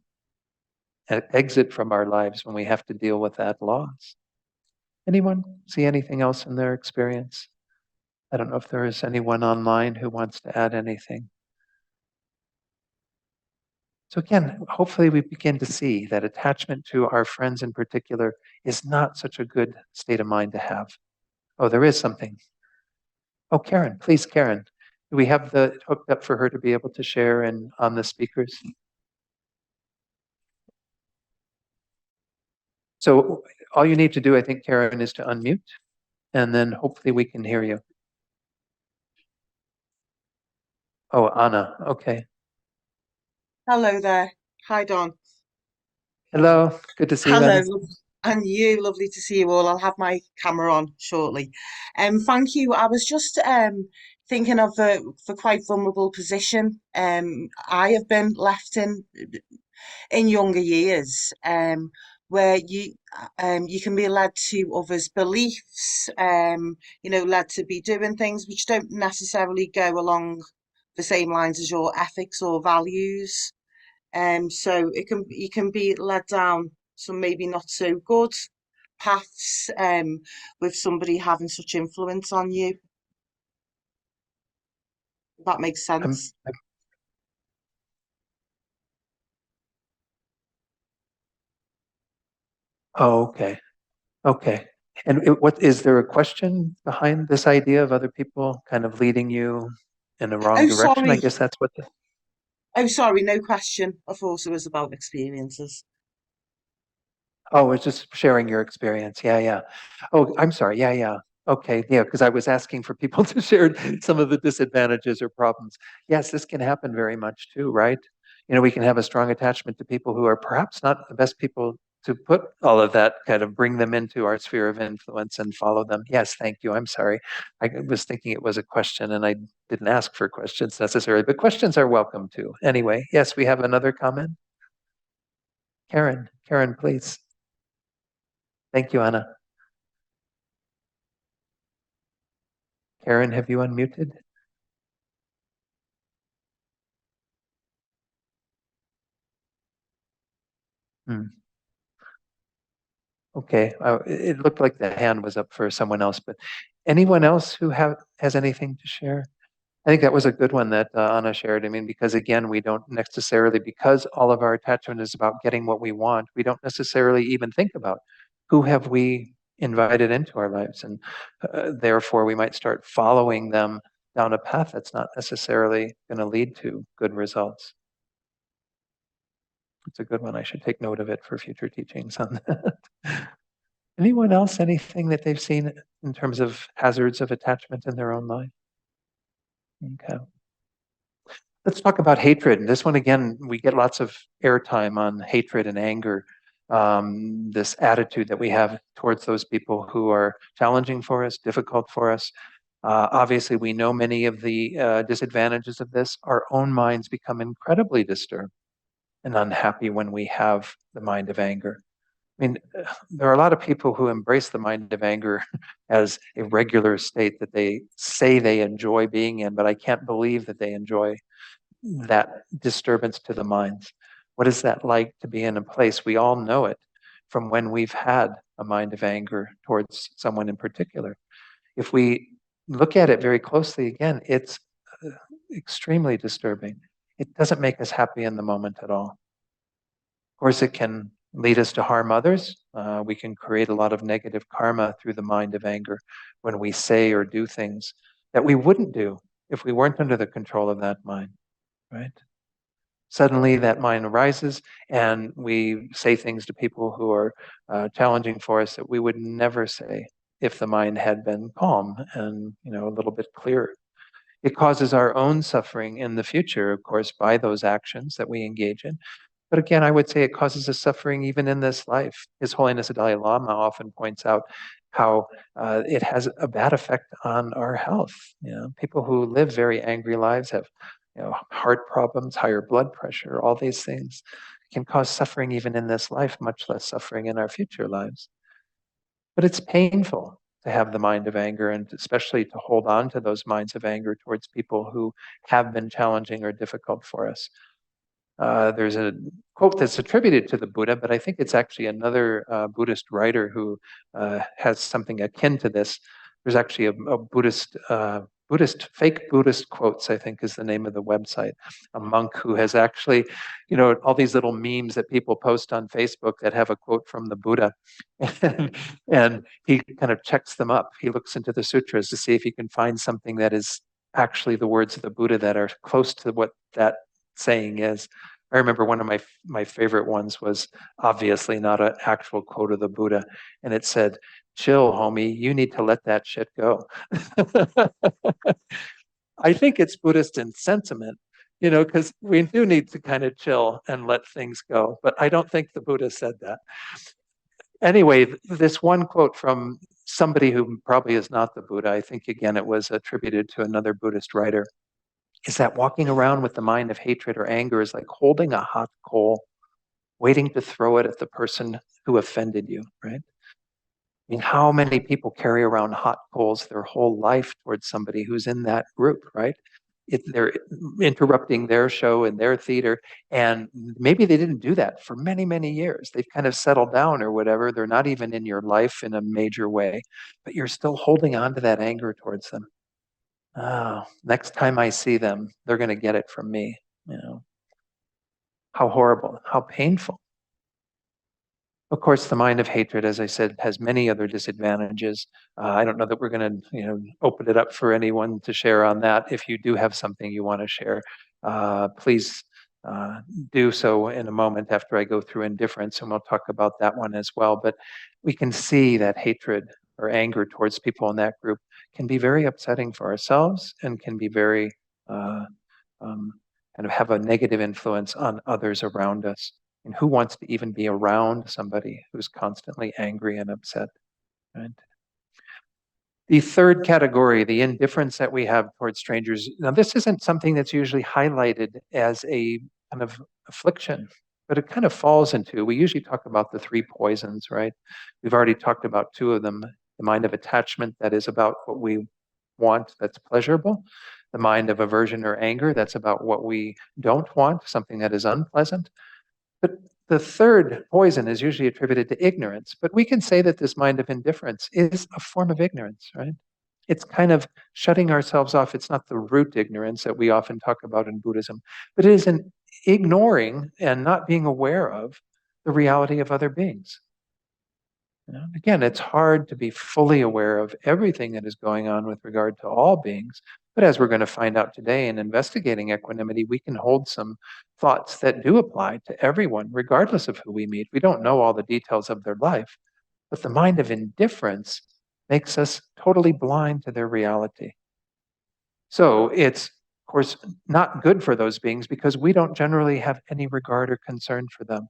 Speaker 1: exit from our lives, when we have to deal with that loss. Anyone see anything else in their experience? I don't know if there is anyone online who wants to add anything. So again, hopefully we begin to see that attachment to our friends in particular is not such a good state of mind to have. Oh, there is something. Oh, Karen, please, Karen. Do we have the hooked up for her to be able to share and on the speakers? So all you need to do, I think, Karen, is to unmute, and then hopefully we can hear you. Oh, Anna. Okay.
Speaker 2: Hello there. Hi, Don.
Speaker 1: Hello. Good to see you,
Speaker 2: Hello,
Speaker 1: Anna.
Speaker 2: and you. Lovely to see you all. I'll have my camera on shortly. Thank you. I was just thinking of the quite vulnerable position I have been left in younger years, where you can be led to others' beliefs, led to be doing things which don't necessarily go along the same lines as your ethics or values. So you can be led down some maybe not so good paths with somebody having such influence on you. If that makes
Speaker 1: I'm,
Speaker 2: sense.
Speaker 1: oh, okay. Okay. And what is there a question behind this idea of other people kind of leading you in the wrong
Speaker 2: Oh,
Speaker 1: direction? I
Speaker 2: sorry.
Speaker 1: guess that's what the,
Speaker 2: Oh, sorry. No question. I thought it was about experiences.
Speaker 1: oh, it's just sharing your experience. Yeah, yeah. Oh, I'm sorry. Yeah, yeah. Okay, yeah, because I was asking for people to share some of the disadvantages or problems. Yes, this can happen very much too, right? We can have a strong attachment to people who are perhaps not the best people to put all of that, kind of bring them into our sphere of influence and follow them. Yes, thank you. I'm sorry. I was thinking it was a question and I didn't ask for questions necessarily, but questions are welcome too. Anyway, yes, we have another comment. Karen, Karen, please. Thank you, Anna. Karen, have you unmuted? Hmm. Okay. It looked like the hand was up for someone else, but anyone else who has anything to share? I think that was a good one that Anna shared. I mean, because again, we don't necessarily, because all of our attachment is about getting what we want, we don't necessarily even think about who have we invited into our lives, and therefore we might start following them down a path that's not necessarily going to lead to good results. It's a good one. I should take note of it for future teachings on that. Anyone else, anything that they've seen in terms of hazards of attachment in their own life? Okay. Let's talk about hatred. And this one, again, we get lots of airtime on hatred and anger. This attitude that we have towards those people who are challenging for us, difficult for us. Obviously, we know many of the disadvantages of this. Our own minds become incredibly disturbed and unhappy when we have the mind of anger. I mean, there are a lot of people who embrace the mind of anger as a regular state that they say they enjoy being in, but I can't believe that they enjoy that disturbance to the minds. What is that like to be in a place? We all know it from when we've had a mind of anger towards someone in particular. If we look at it very closely again, it's uh, extremely disturbing. It doesn't make us happy in the moment at all. Of course, it can lead us to harm others. We can create a lot of negative karma through the mind of anger when we say or do things that we wouldn't do if we weren't under the control of that mind, right? Suddenly, that mind arises, and we say things to people who are challenging for us that we would never say if the mind had been calm and a little bit clearer. It causes our own suffering in the future, of course, by those actions that we engage in. But again, I would say it causes us suffering even in this life. His Holiness the Dalai Lama often points out how it has a bad effect on our health. People who live very angry lives have, heart problems, higher blood pressure, all these things. It can cause suffering even in this life, much less suffering in our future lives. But it's painful to have the mind of anger, and especially to hold on to those minds of anger towards people who have been challenging or difficult for us. There's a quote that's attributed to the Buddha, but I think it's actually another Buddhist writer who has something akin to this. There's actually a fake Buddhist quotes, I think is the name of the website. A monk who has actually, all these little memes that people post on Facebook that have a quote from the Buddha. And he kind of checks them up. He looks into the sutras to see if he can find something that is actually the words of the Buddha that are close to what that saying is. I remember one of my favorite ones was obviously not an actual quote of the Buddha, and it said, "Chill, homie, you need to let that shit go." I think it's Buddhist in sentiment, because we do need to kind of chill and let things go, but I don't think the Buddha said that. Anyway, this one quote from somebody who probably is not the Buddha, I think again it was attributed to another Buddhist writer, is that walking around with the mind of hatred or anger is like holding a hot coal, waiting to throw it at the person who offended you, right? I mean, how many people carry around hot coals their whole life towards somebody who's in that group, right? They're interrupting their show in their theater, and maybe they didn't do that for many, many years. They've kind of settled down or whatever. They're not even in your life in a major way, but you're still holding on to that anger towards them. Oh, next time I see them, they're going to get it from me. How horrible, how painful. Of course, the mind of hatred, as I said, has many other disadvantages. I don't know that we're going to, open it up for anyone to share on that. If you do have something you want to share, please uh, do so in a moment after I go through indifference, and we'll talk about that one as well. But we can see that hatred or anger towards people in that group can be very upsetting for ourselves and can be very uh, um, kind of have a negative influence on others around us. And who wants to even be around somebody who's constantly angry and upset? Right? The third category, the indifference that we have towards strangers. Now, this isn't something that's usually highlighted as a kind of affliction, but it kind of falls into, we usually talk about the three poisons, right? We've already talked about two of them. The mind of attachment, that is about what we want that's pleasurable. The mind of aversion or anger, that's about what we don't want, something that is unpleasant. But the third poison is usually attributed to ignorance. But we can say that this mind of indifference is a form of ignorance, right? It's kind of shutting ourselves off. It's not the root ignorance that we often talk about in Buddhism, but it is an ignoring and not being aware of the reality of other beings. Again, it's hard to be fully aware of everything that is going on with regard to all beings. But as we're going to find out today in investigating equanimity, we can hold some thoughts that do apply to everyone, regardless of who we meet. We don't know all the details of their life, but the mind of indifference makes us totally blind to their reality. So it's, of course, not good for those beings because we don't generally have any regard or concern for them.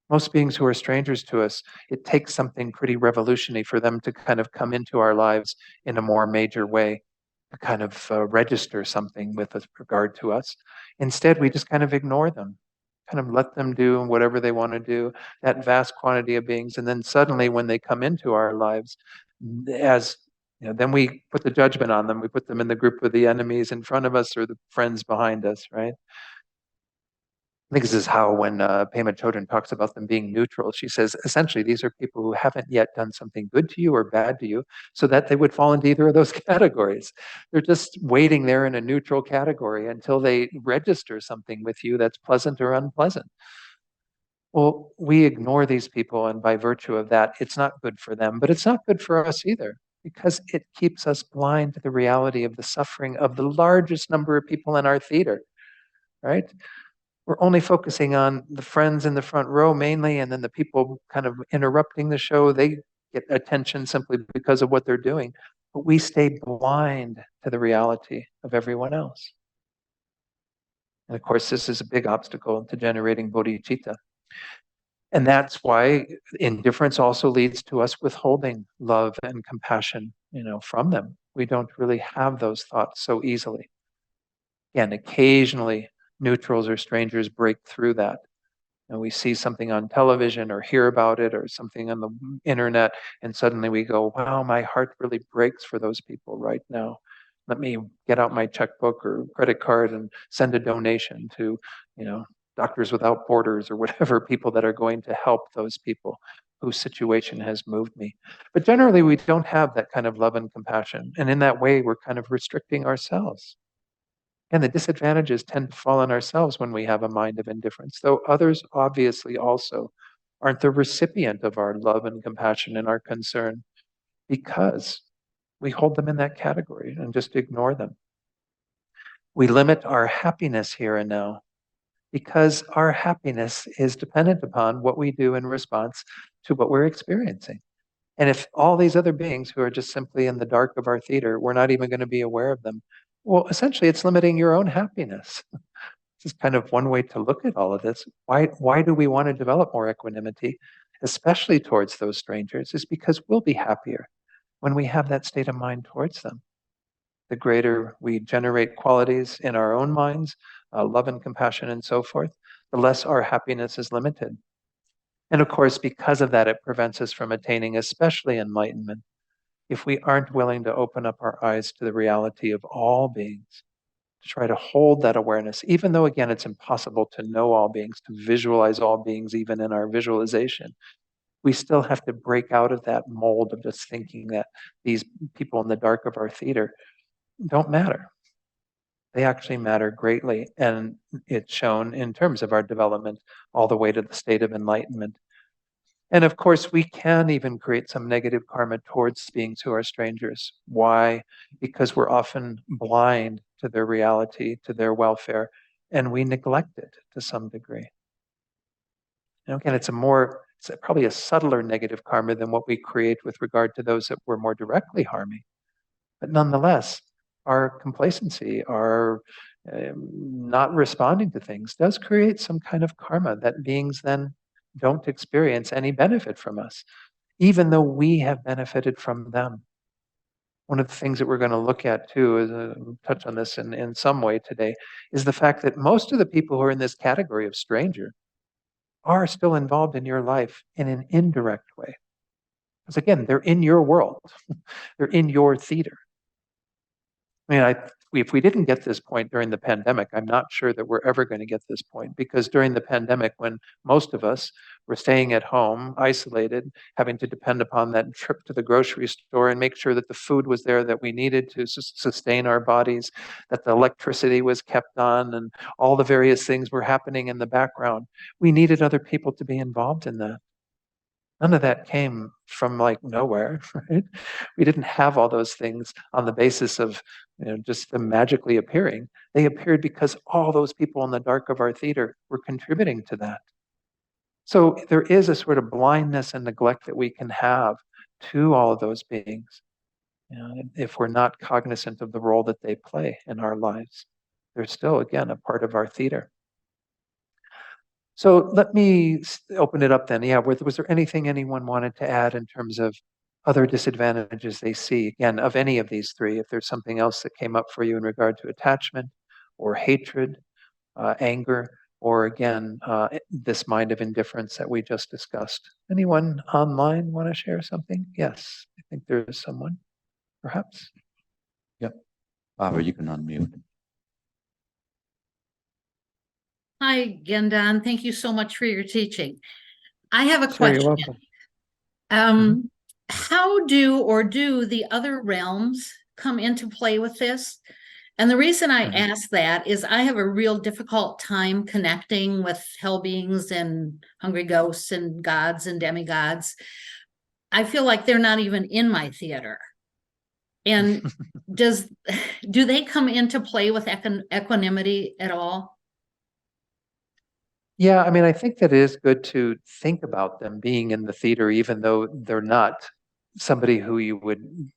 Speaker 1: Most beings who are strangers to us, it takes something pretty revolutionary for them to kind of come into our lives in a more major way, to kind of register something with regard to us. Instead, we just kind of ignore them, kind of let them do whatever they want to do, that vast quantity of beings. And then suddenly, when they come into our lives, as then we put the judgment on them. We put them in the group of the enemies in front of us or the friends behind us, right? I think this is how when Pema Chodron talks about them being neutral, she says, essentially, these are people who haven't yet done something good to you or bad to you so that they would fall into either of those categories. They're just waiting there in a neutral category until they register something with you that's pleasant or unpleasant. Well, we ignore these people, and by virtue of that, it's not good for them, but it's not good for us either because it keeps us blind to the reality of the suffering of the largest number of people in our theater, right? We're only focusing on the friends in the front row mainly, and then the people kind of interrupting the show, they get attention simply because of what they're doing. But we stay blind to the reality of everyone else. And of course, this is a big obstacle to generating bodhichitta. And that's why indifference also leads to us withholding love and compassion, from them. We don't really have those thoughts so easily. Again, occasionally neutrals or strangers break through that. And we see something on television or hear about it or something on the internet, and suddenly we go, wow, my heart really breaks for those people right now. Let me get out my checkbook or credit card and send a donation to, Doctors Without Borders or whatever, people that are going to help those people whose situation has moved me. But generally, we don't have that kind of love and compassion. And in that way, we're kind of restricting ourselves. And the disadvantages tend to fall on ourselves when we have a mind of indifference, though others obviously also aren't the recipient of our love and compassion and our concern because we hold them in that category and just ignore them. We limit our happiness here and now because our happiness is dependent upon what we do in response to what we're experiencing. And if all these other beings who are just simply in the dark of our theater, we're not even going to be aware of them, well, essentially, it's limiting your own happiness. This is kind of one way to look at all of this. Why do we want to develop more equanimity, especially towards those strangers? Is because we'll be happier when we have that state of mind towards them. The greater we generate qualities in our own minds, love and compassion and so forth, the less our happiness is limited. And of course, because of that, it prevents us from attaining, especially enlightenment, if we aren't willing to open up our eyes to the reality of all beings, to try to hold that awareness, even though, again, it's impossible to know all beings, to visualize all beings, even in our visualization. We still have to break out of that mold of just thinking that these people in the dark of our theater don't matter. They actually matter greatly. And it's shown in terms of our development all the way to the state of enlightenment. And of course, we can even create some negative karma towards beings who are strangers. Why? Because we're often blind to their reality, to their welfare, and we neglect it to some degree. And again, it's probably a subtler negative karma than what we create with regard to those that we're more directly harming. But nonetheless, our complacency, our not responding to things does create some kind of karma that beings then don't experience any benefit from us, even though we have benefited from them. One of the things that we're going to look at too, touch on this in some way today, is the fact that most of the people who are in this category of stranger are still involved in your life in an indirect way. Because again, they're in your world, they're in your theater. I mean, if we didn't get this point during the pandemic, I'm not sure that we're ever going to get this point, because during the pandemic, when most of us were staying at home, isolated, having to depend upon that trip to the grocery store and make sure that the food was there that we needed to sustain our bodies, that the electricity was kept on, and all the various things were happening in the background, we needed other people to be involved in that. None of that came from like nowhere, right? We didn't have all those things on the basis of just them magically appearing. They appeared because all those people in the dark of our theater were contributing to that. So there is a sort of blindness and neglect that we can have to all of those beings, if we're not cognizant of the role that they play in our lives. They're still, again, a part of our theater. So let me open it up then. Yeah, was there anything anyone wanted to add in terms of other disadvantages they see, again, of any of these three? If there's something else that came up for you in regard to attachment or hatred, anger, or again, this mind of indifference that we just discussed. Anyone online want to share something? Yes, I think there is someone, perhaps.
Speaker 3: Yep. Barbara, you can unmute.
Speaker 4: Hi, Gen Don. Thank you so much for your teaching. I have a
Speaker 1: Sure,
Speaker 4: question.
Speaker 1: you're welcome.
Speaker 4: How do the other realms come into play with this? And the reason I ask that is I have a real difficult time connecting with hell beings and hungry ghosts and gods and demigods. I feel like they're not even in my theater. And do they come into play with equanimity at all?
Speaker 1: Yeah, I mean, I think that it is good to think about them being in the theater, even though they're not somebody who you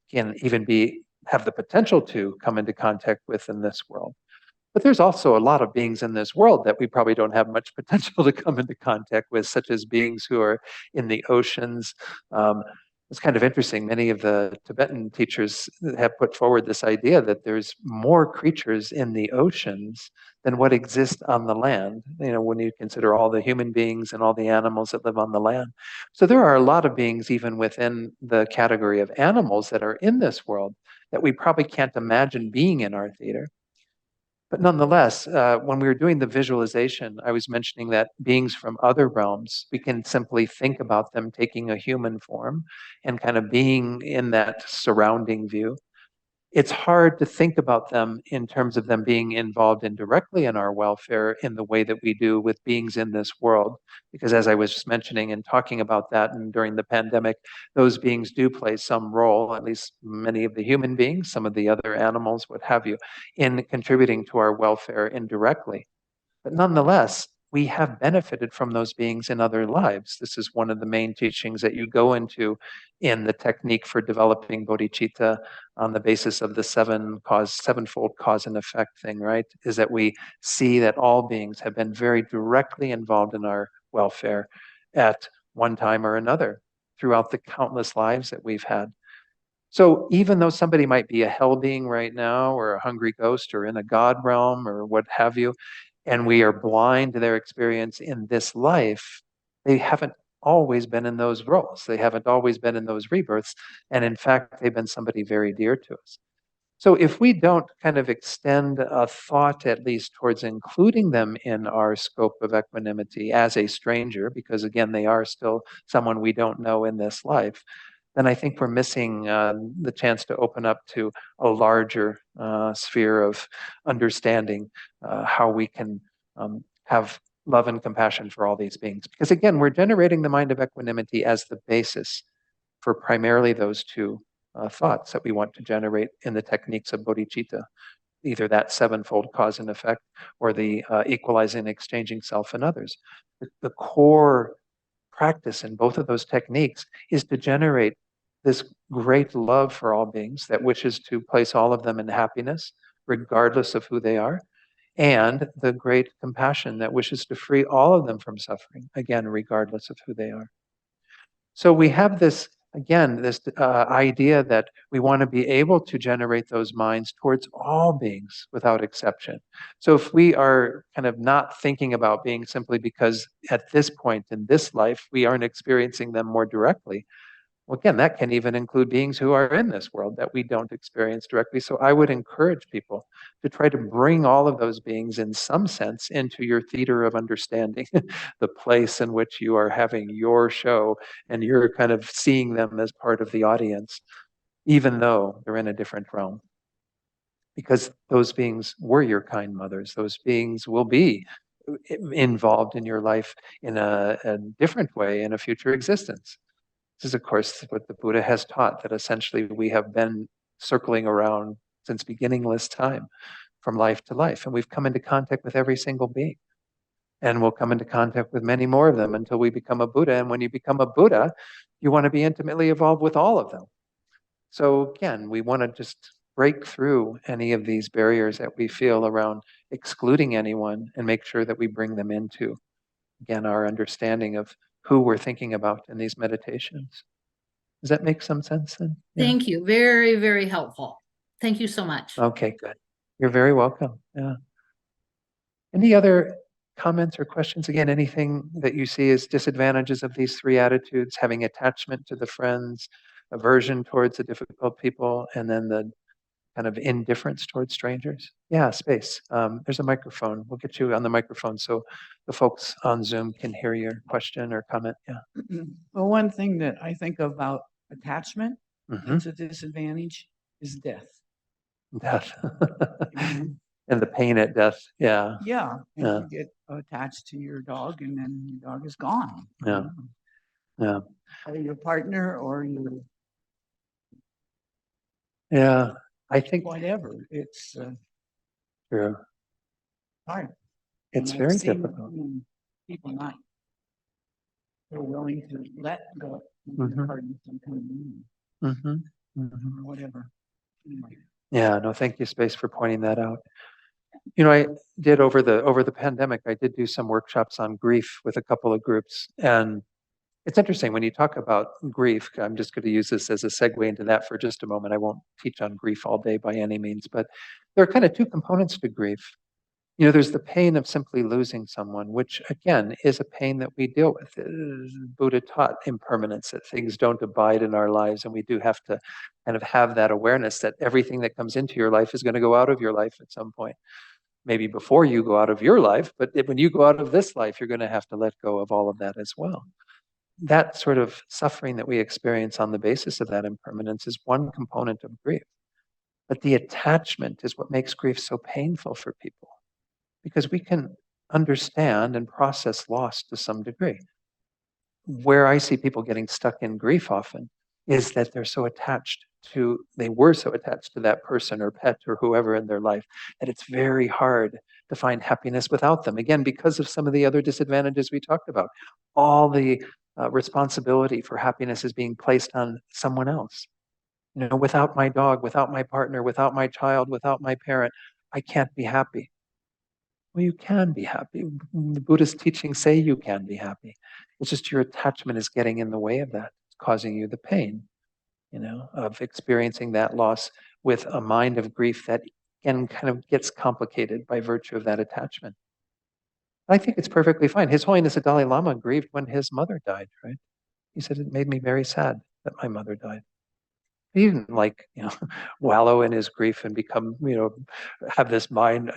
Speaker 1: can even have the potential to come into contact with in this world. But there's also a lot of beings in this world that we probably don't have much potential to come into contact with, such as beings who are in the oceans, um, it's kind of interesting. Many of the Tibetan teachers have put forward this idea that there's more creatures in the oceans than what exist on the land, when you consider all the human beings and all the animals that live on the land. So there are a lot of beings even within the category of animals that are in this world that we probably can't imagine being in our theater. But nonetheless, when we were doing the visualization, I was mentioning that beings from other realms, we can simply think about them taking a human form and kind of being in that surrounding view. It's hard to think about them in terms of them being involved indirectly in our welfare in the way that we do with beings in this world. Because as I was just mentioning and talking about that, and during the pandemic, those beings do play some role, at least many of the human beings, some of the other animals, what have you, in contributing to our welfare indirectly. But nonetheless, we have benefited from those beings in other lives. This is one of the main teachings that you go into in the technique for developing bodhichitta on the basis of the sevenfold cause and effect thing, right? Is that we see that all beings have been very directly involved in our welfare at one time or another throughout the countless lives that we've had. So even though somebody might be a hell being right now, or a hungry ghost, or in a God realm, or what have you, and we are blind to their experience in this life, they haven't always been in those roles. They haven't always been in those rebirths. And in fact, they've been somebody very dear to us. So if we don't kind of extend a thought, at least towards including them in our scope of equanimity as a stranger, because again, they are still someone we don't know in this life, then I think we're missing the chance to open up to a larger sphere of understanding how we can have love and compassion for all these beings. Because again, we're generating the mind of equanimity as the basis for primarily those two thoughts that we want to generate in the techniques of bodhicitta, either that sevenfold cause and effect or the equalizing and exchanging self and others. The core practice in both of those techniques is to generate this great love for all beings that wishes to place all of them in happiness, regardless of who they are, and the great compassion that wishes to free all of them from suffering, again, regardless of who they are. So we have this, again, this idea that we want to be able to generate those minds towards all beings without exception. So if we are kind of not thinking about being simply because at this point in this life, we aren't experiencing them more directly, well, again, that can even include beings who are in this world that we don't experience directly. So I would encourage people to try to bring all of those beings in some sense into your theater of understanding, the place in which you are having your show and you're kind of seeing them as part of the audience, even though they're in a different realm. Because those beings were your kind mothers. Those beings will be involved in your life in a different way in a future existence. This is, of course, what the Buddha has taught, that essentially we have been circling around since beginningless time, from life to life. And we've come into contact with every single being. And we'll come into contact with many more of them until we become a Buddha. And when you become a Buddha, you want to be intimately involved with all of them. So again, we want to just break through any of these barriers that we feel around excluding anyone and make sure that we bring them into, again, our understanding of who we're thinking about in these meditations. Does that make some sense then? Yeah.
Speaker 4: Thank you. Very, very helpful. Thank you so much.
Speaker 1: Okay, good. You're very welcome. Yeah. Any other comments or questions? Again, anything that you see as disadvantages of these three attitudes, having attachment to the friends, aversion towards the difficult people, and then the kind of indifference towards strangers? Yeah, space. There's a microphone. We'll get you on the microphone so the folks on Zoom can hear your question or comment. Yeah.
Speaker 5: Well, one thing that I think about attachment,
Speaker 1: Mhm.
Speaker 5: it's a disadvantage, is death.
Speaker 1: Death.
Speaker 5: Mhm.
Speaker 1: And the pain at death. Yeah.
Speaker 5: Yeah, and
Speaker 1: Yeah.
Speaker 5: you get attached to your dog, and then your dog is gone.
Speaker 1: Yeah. Yeah.
Speaker 5: Or your partner, or your
Speaker 1: Yeah. I think
Speaker 5: whatever. It's
Speaker 1: true.
Speaker 5: hard.
Speaker 1: It's
Speaker 5: And I've
Speaker 1: very
Speaker 5: seen,
Speaker 1: difficult.
Speaker 5: people not they're willing to let go of
Speaker 1: Mhm.
Speaker 5: their partner some kind of meaning, or whatever. Anyway.
Speaker 1: Yeah, no, thank you, Space, for pointing that out. I did over the pandemic, I did do some workshops on grief with a couple of groups. And It's interesting when you talk about grief. I'm just going to use this as a segue into that for just a moment. I won't teach on grief all day by any means, but there are kind of two components to grief. There's the pain of simply losing someone, which again is a pain that we deal with. Buddha taught impermanence, that things don't abide in our lives, and we do have to kind of have that awareness that everything that comes into your life is going to go out of your life at some point. Maybe before you go out of your life, but when you go out of this life, you're going to have to let go of all of that as well. That sort of suffering that we experience on the basis of that impermanence is one component of grief. But the attachment is what makes grief so painful for people, because we can understand and process loss to some degree. Where I see people getting stuck in grief often is that they were so attached to that person or pet or whoever in their life that it's very hard to find happiness without them. Again, because of some of the other disadvantages we talked about. All the responsibility for happiness is being placed on someone else. Without my dog, without my partner, without my child, without my parent, I can't be happy. Well, you can be happy. The Buddhist teachings say you can be happy. It's just your attachment is getting in the way of that, it's causing you the pain, of experiencing that loss with a mind of grief that again kind of gets complicated by virtue of that attachment. I think it's perfectly fine. His Holiness the Dalai Lama grieved when his mother died, right? He said, it made me very sad that my mother died. He didn't wallow in his grief and become, have this mind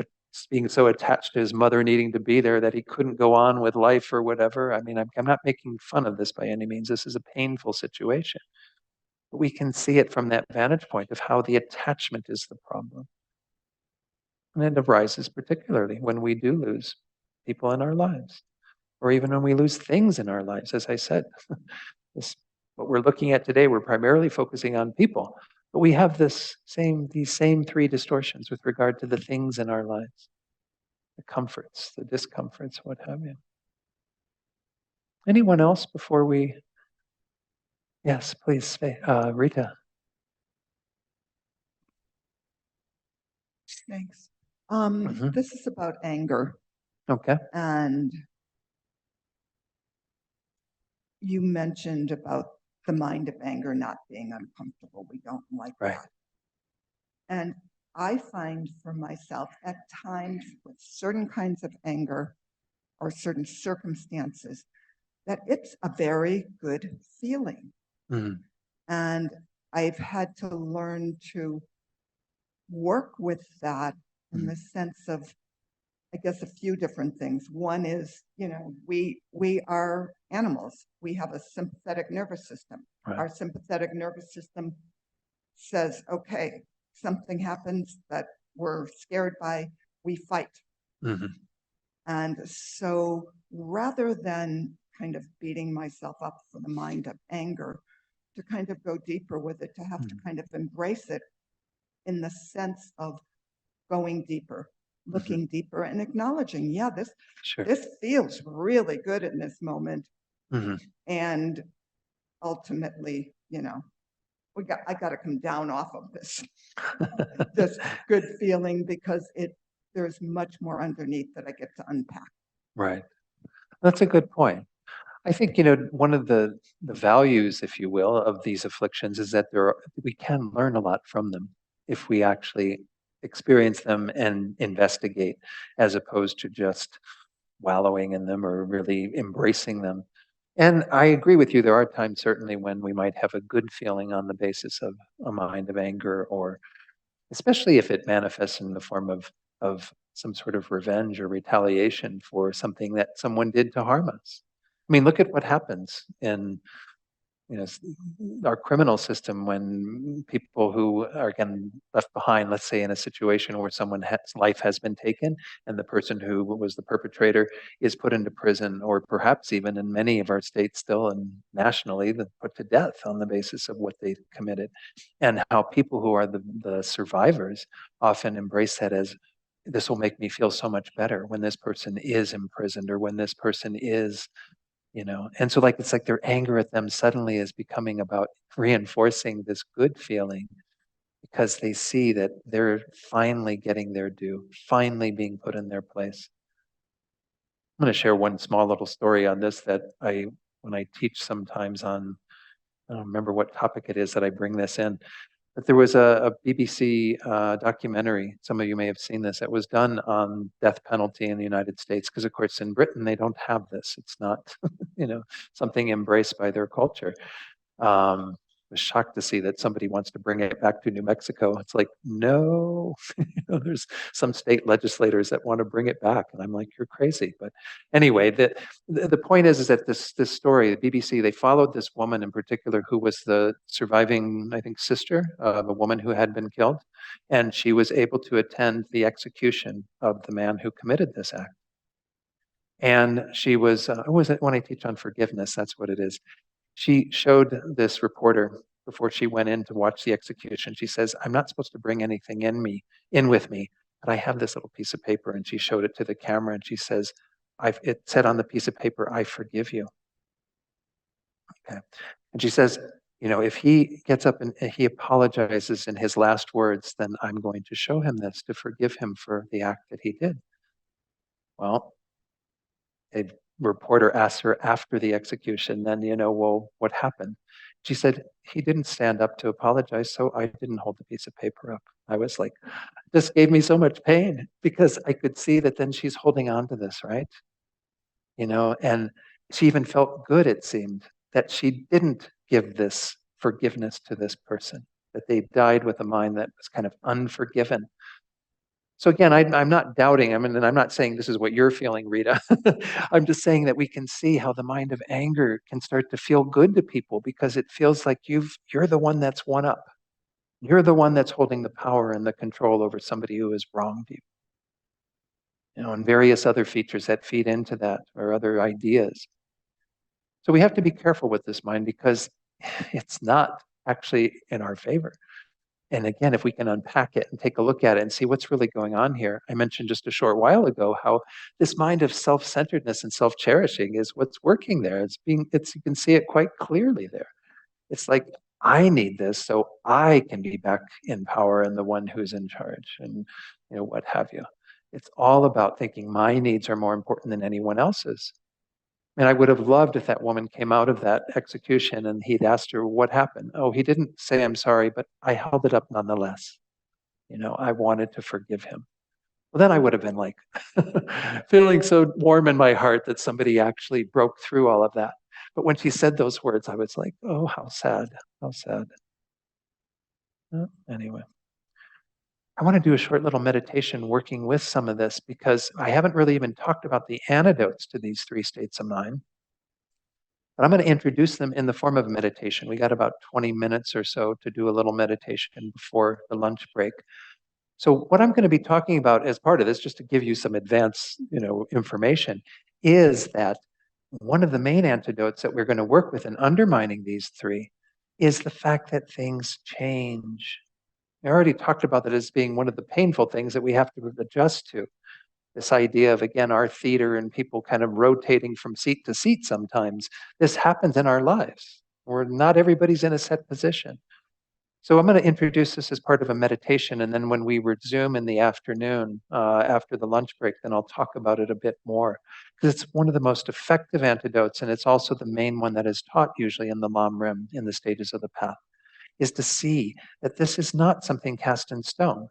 Speaker 1: being so attached to his mother needing to be there that he couldn't go on with life or whatever. I mean, I'm not making fun of this by any means. This is a painful situation. But we can see it from that vantage point of how the attachment is the problem. And it arises particularly when we do lose people in our lives, or even when we lose things in our lives. As I said, what we're looking at today, we're primarily focusing on people, but we have these same three distortions with regard to the things in our lives, the comforts, the discomforts, what have you. Anyone else before we? Yes, please, Rita.
Speaker 6: Thanks.
Speaker 1: Mhm.
Speaker 6: This is about anger,
Speaker 1: Okay.
Speaker 6: and you mentioned about the mind of anger not being uncomfortable. We don't like
Speaker 1: Right.
Speaker 6: that. And I find for myself at times with certain kinds of anger or certain circumstances that it's a very good feeling.
Speaker 1: Mhm.
Speaker 6: And I've had to learn to work with that in the sense of, I guess, a few different things. One is, we are animals. We have a sympathetic nervous system.
Speaker 1: Right.
Speaker 6: Our sympathetic nervous system says, okay, something happens that we're scared by, we fight.
Speaker 1: Mhm.
Speaker 6: And so rather than kind of beating myself up for the mind of anger, to kind of go deeper with it, to have to kind of embrace it in the sense of going deeper, looking deeper, and acknowledging, yeah,
Speaker 1: Sure.
Speaker 6: this feels really good in this moment.
Speaker 1: Mhm.
Speaker 6: And ultimately, I got to come down off of this good feeling, because there's much more underneath that I get to unpack.
Speaker 1: Right. That's a good point. I think, one of the values, if you will, of these afflictions is that we can learn a lot from them if we actually experience them and investigate, as opposed to just wallowing in them or really embracing them. And I agree with you. There are times certainly when we might have a good feeling on the basis of a mind of anger, or especially if it manifests in the form of some sort of revenge or retaliation for something that someone did to harm us. I mean, look at what happens in our criminal system when people who are again left behind, let's say in a situation where someone's life has been taken and the person who was the perpetrator is put into prison, or perhaps even in many of our states still and nationally, put to death on the basis of what they committed, and how people who are the survivors often embrace that as, this will make me feel so much better when this person is imprisoned, or when this person is, and so it's like their anger at them suddenly is becoming about reinforcing this good feeling, because they see that they're finally getting their due, finally being put in their place. I'm going to share one small little story on this that I when I teach sometimes on, I don't remember what topic it is that I bring this in, but there was a BBC documentary, some of you may have seen this, that was done on death penalty in the United States, because of course in Britain they don't have this. It's not, something embraced by their culture. Was shocked to see that somebody wants to bring it back to New Mexico. It's like, no, there's some state legislators that want to bring it back. And I'm like, you're crazy. But anyway, the point is that this story, the BBC, they followed this woman in particular who was the surviving, I think, sister of a woman who had been killed. And she was able to attend the execution of the man who committed this act. And she was when I teach on forgiveness, that's what it is. She showed this reporter before she went in to watch the execution. She says, I'm not supposed to bring anything in with me, but I have this little piece of paper. And she showed it to the camera and she says, it said on the piece of paper, I forgive you. Okay. And she says, if he gets up and he apologizes in his last words, then I'm going to show him this to forgive him for the act that he did. Well, a reporter asked her after the execution, then, well, what happened? She said, he didn't stand up to apologize, so I didn't hold the piece of paper up. I was like, this gave me so much pain because I could see that then she's holding on to this, right? And she even felt good, it seemed, that she didn't give this forgiveness to this person, that they died with a mind that was kind of unforgiven. So again, I'm not doubting, and I'm not saying this is what you're feeling, Rita. I'm just saying that we can see how the mind of anger can start to feel good to people because it feels like you're the one that's one up. You're the one that's holding the power and the control over somebody who has wronged you. And various other features that feed into that or other ideas. So we have to be careful with this mind because it's not actually in our favor. And again, if we can unpack it and take a look at it and see what's really going on here, I mentioned just a short while ago how this mind of self-centeredness and self-cherishing is what's working there. You can see it quite clearly there. It's like, I need this so I can be back in power and the one who's in charge and what have you. It's all about thinking my needs are more important than anyone else's. And I would have loved if that woman came out of that execution and he'd asked her, what happened? Oh, he didn't say, I'm sorry, but I held it up nonetheless. I wanted to forgive him. Well, then I would have been like feeling so warm in my heart that somebody actually broke through all of that. But when she said those words, I was like, oh, how sad, how sad. Anyway, I want to do a short little meditation working with some of this because I haven't really even talked about the antidotes to these three states of mind. But I'm going to introduce them in the form of meditation. We got about 20 minutes or so to do a little meditation before the lunch break. So what I'm going to be talking about as part of this, just to give you some advance, information, is that one of the main antidotes that we're going to work with in undermining these three is the fact that things change. I already talked about that as being one of the painful things that we have to adjust to. This idea of, again, our theater and people kind of rotating from seat to seat sometimes. This happens in our lives, where not everybody's in a set position. So I'm going to introduce this as part of a meditation, and then when we resume in the afternoon, after the lunch break, then I'll talk about it a bit more. Because it's one of the most effective antidotes, and it's also the main one that is taught usually in the Lam Rim, in the stages of the path, is to see that this is not something cast in stone.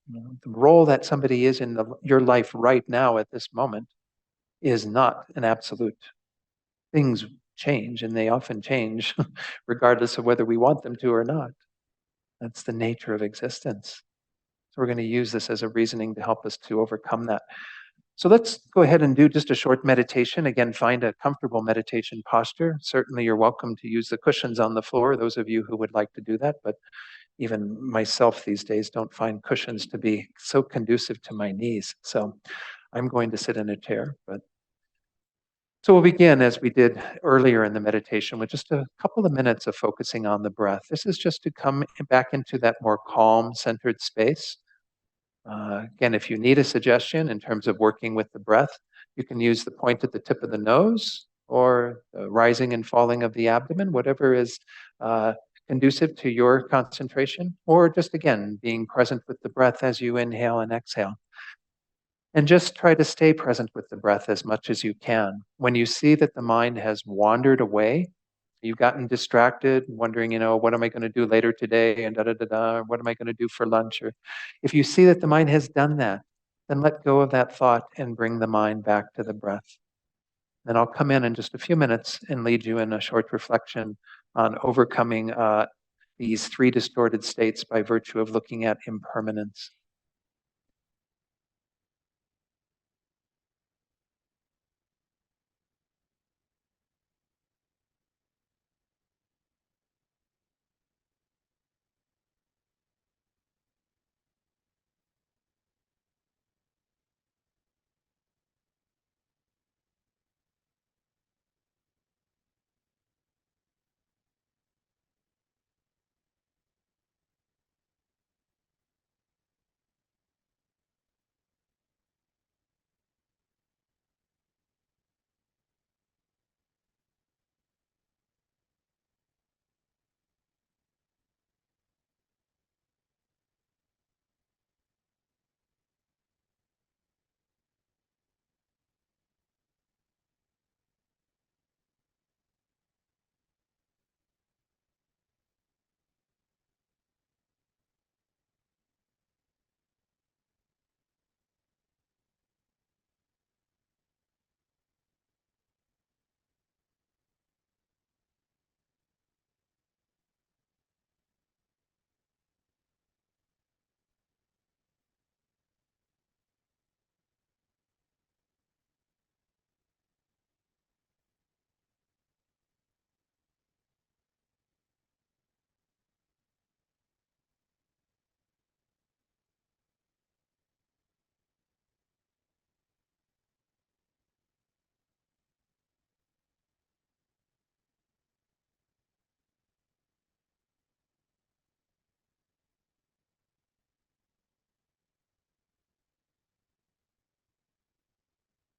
Speaker 1: The role that somebody is in your life right now at this moment is not an absolute. Things change, and they often change regardless of whether we want them to or not. That's the nature of existence. So we're going to use this as a reasoning to help us to overcome that. So let's go ahead and do just a short meditation. Again, find a comfortable meditation posture. Certainly you're welcome to use the cushions on the floor, those of you who would like to do that, but even myself these days don't find cushions to be so conducive to my knees. So I'm going to sit in a chair. So we'll begin as we did earlier in the meditation with just a couple of minutes of focusing on the breath. This is just to come back into that more calm, centered space. Again, if you need a suggestion in terms of working with the breath, you can use the point at the tip of the nose or the rising and falling of the abdomen, whatever is conducive to your concentration, or just again, being present with the breath as you inhale and exhale. And just try to stay present with the breath as much as you can. When you see that the mind has wandered away, you've gotten distracted, wondering, what am I going to do later today? And da da da da. What am I going to do for lunch? Or if you see that the mind has done that, then let go of that thought and bring the mind back to the breath. Then I'll come in just a few minutes and lead you in a short reflection on overcoming these three distorted states by virtue of looking at impermanence.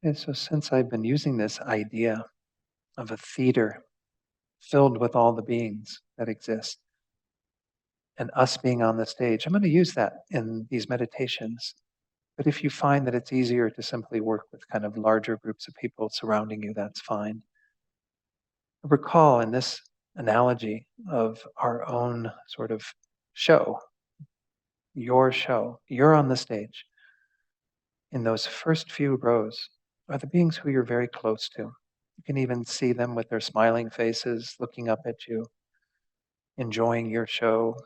Speaker 1: And so since I've been using this idea of a theater filled with all the beings that exist and us being on the stage, I'm going to use that in these meditations. But if you find that it's easier to simply work with kind of larger groups of people surrounding you, that's fine. Recall in this analogy of our own sort of show, you're on the stage. In those first few rows are the beings who you're very close to. You can even see them with their smiling faces, looking up at you, enjoying your show,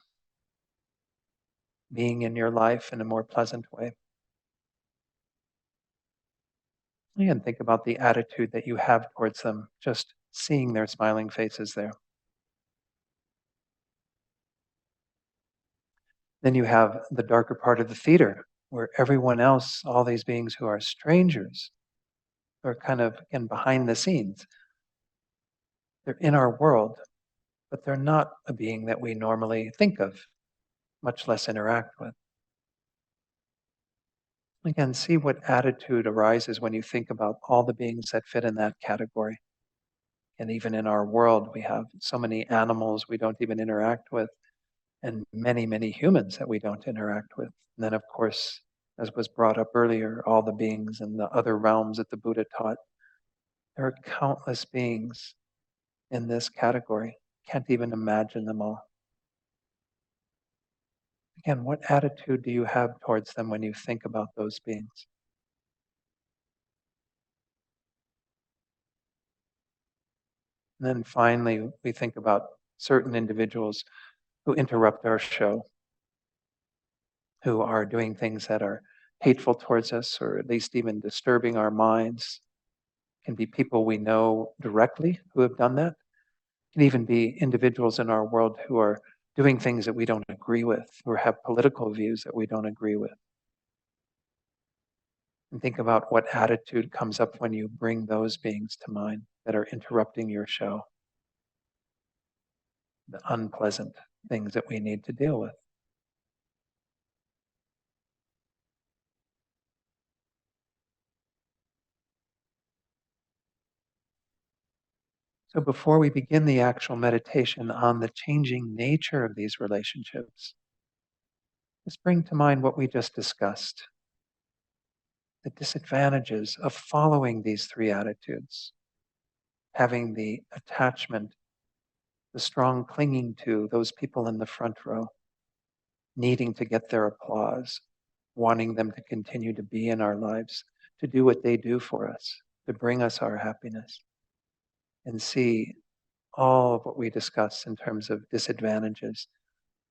Speaker 1: being in your life in a more pleasant way. And think about the attitude that you have towards them, just seeing their smiling faces there. Then you have the darker part of the theater, where everyone else, all these beings who are strangers, are kind of, again, behind the scenes. They're in our world, but they're not a being that we normally think of, much less interact with. Again, see what attitude arises when you think about all the beings that fit in that category. And even in our world, we have so many animals we don't even interact with, and many, many humans that we don't interact with. And then, of course, as was brought up earlier, all the beings in the other realms that the Buddha taught. There are countless beings in this category. Can't even imagine them all. Again, what attitude do you have towards them when you think about those beings? And then finally, we think about certain individuals who interrupt our show, who are doing things that are hateful towards us, or at least even disturbing our minds. Can be people we know directly who have done that. Can even be individuals in our world who are doing things that we don't agree with, or have political views that we don't agree with. And think about what attitude comes up when you bring those beings to mind that are interrupting your show. The unpleasant things that we need to deal with. So before we begin the actual meditation on the changing nature of these relationships, let's bring to mind what we just discussed. the disadvantages of following these three attitudes, having the attachment, the strong clinging to those people in the front row, needing to get their applause, wanting them to continue to be in our lives, to do what they do for us, to bring us our happiness, and see all of what we discuss in terms of disadvantages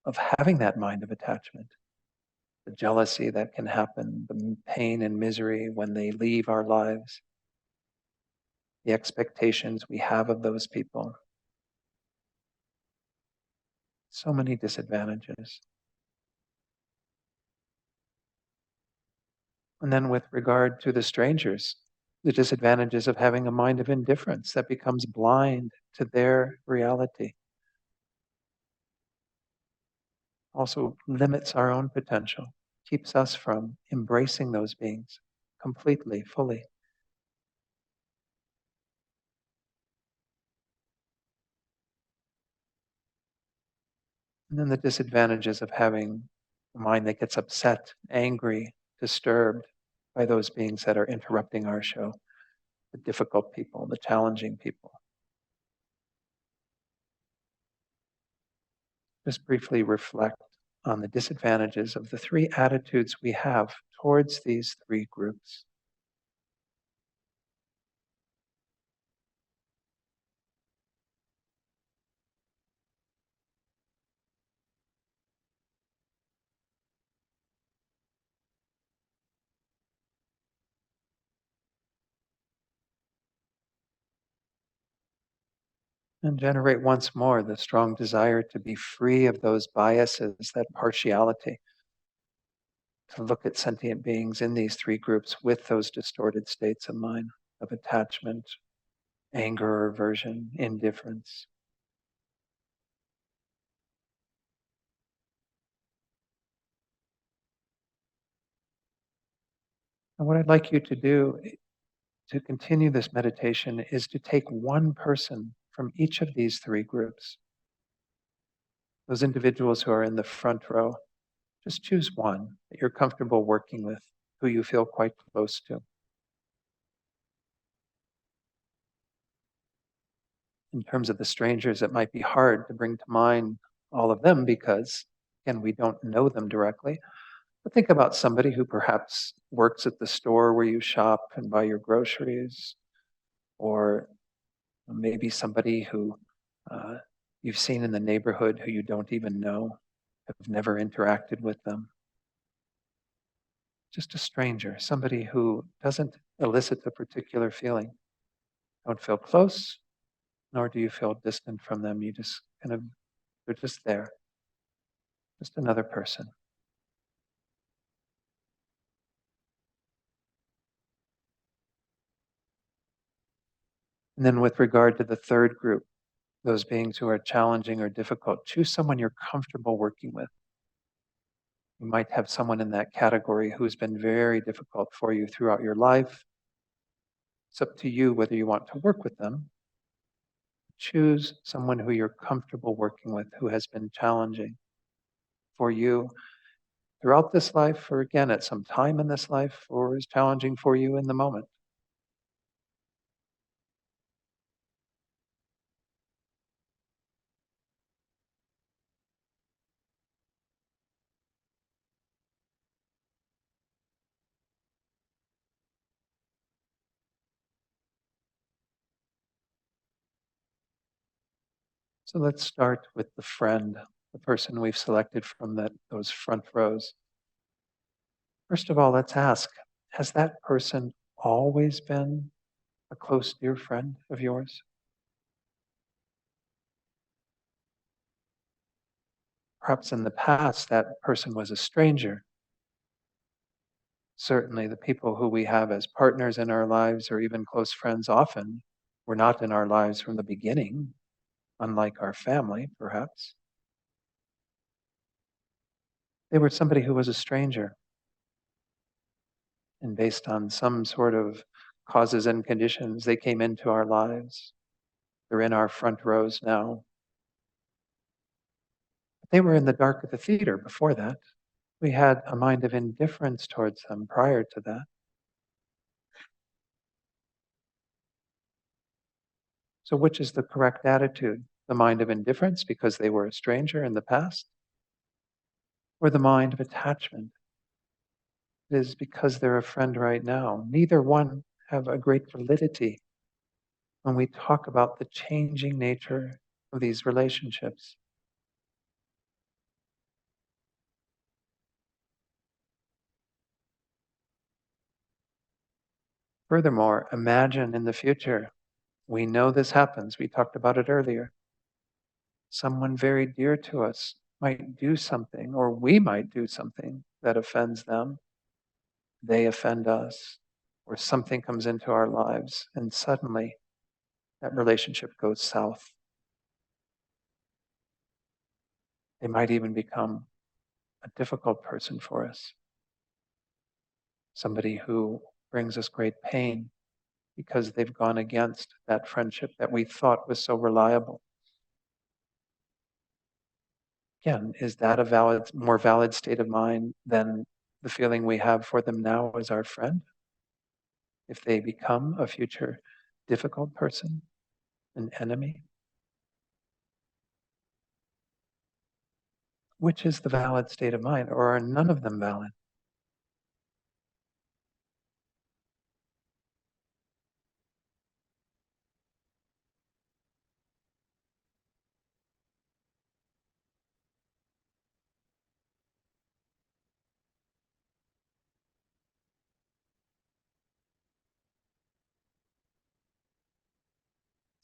Speaker 1: of having that mind of attachment, the jealousy that can happen, the pain and misery when they leave our lives, the expectations we have of those people. So many disadvantages. And then with regard to the strangers, the disadvantages of having a mind of indifference that becomes blind to their reality. Also limits our own potential, keeps us from embracing those beings completely, fully. And then the disadvantages of having a mind that gets upset, angry, disturbed by those beings that are interrupting our show, the difficult people, the challenging people. Just briefly reflect on the disadvantages of the three attitudes we have towards these three groups. And generate once more the strong desire to be free of those biases, that partiality, to look at sentient beings in these three groups with those distorted states of mind, of attachment, anger, aversion, indifference. And what I'd like you to do to continue this meditation is to take one person from each of these three groups. Those individuals who are in the front row, just choose one that you're comfortable working with, who you feel quite close to. In terms of the strangers, it might be hard to bring to mind all of them because, again, we don't know them directly. But think about somebody who perhaps works at the store where you shop and buy your groceries, or maybe somebody who you've seen in the neighborhood who you don't even know, have never interacted with them. Just a stranger, somebody who doesn't elicit a particular feeling. Don't feel close, nor do you feel distant from them. You just kind of, they're just there. Just another person. And then with regard to the third group, those beings who are challenging or difficult, choose someone you're comfortable working with. You might have someone in that category who's been very difficult for you throughout your life. It's up to you whether you want to work with them. Choose someone who you're comfortable working with, who has been challenging for you throughout this life, or again at some time in this life, or is challenging for you in the moment. So let's start with the friend, the person we've selected from those front rows. First of all, let's ask, has that person always been a close, dear friend of yours? Perhaps in the past, that person was a stranger. Certainly, the people who we have as partners in our lives or even close friends often were not in our lives from the beginning, unlike our family, perhaps. They were somebody who was a stranger. And based on some sort of causes and conditions, they came into our lives. They're in our front rows now. But they were in the dark of the theater before that. We had a mind of indifference towards them prior to that. So which is the correct attitude? The mind of indifference because they were a stranger in the past? Or the mind of attachment? It is because they're a friend right now. Neither one have a great validity when we talk about the changing nature of these relationships. Furthermore, imagine in the future, we know this happens, we talked about it earlier. Someone very dear to us might do something, or we might do something that offends them. They offend us, or something comes into our lives, and suddenly that relationship goes south. They might even become a difficult person for us, somebody who brings us great pain because they've gone against that friendship that we thought was so reliable. Again, is that a more valid state of mind than the feeling we have for them now as our friend? If they become a future difficult person, an enemy? Which is the valid state of mind, or are none of them valid?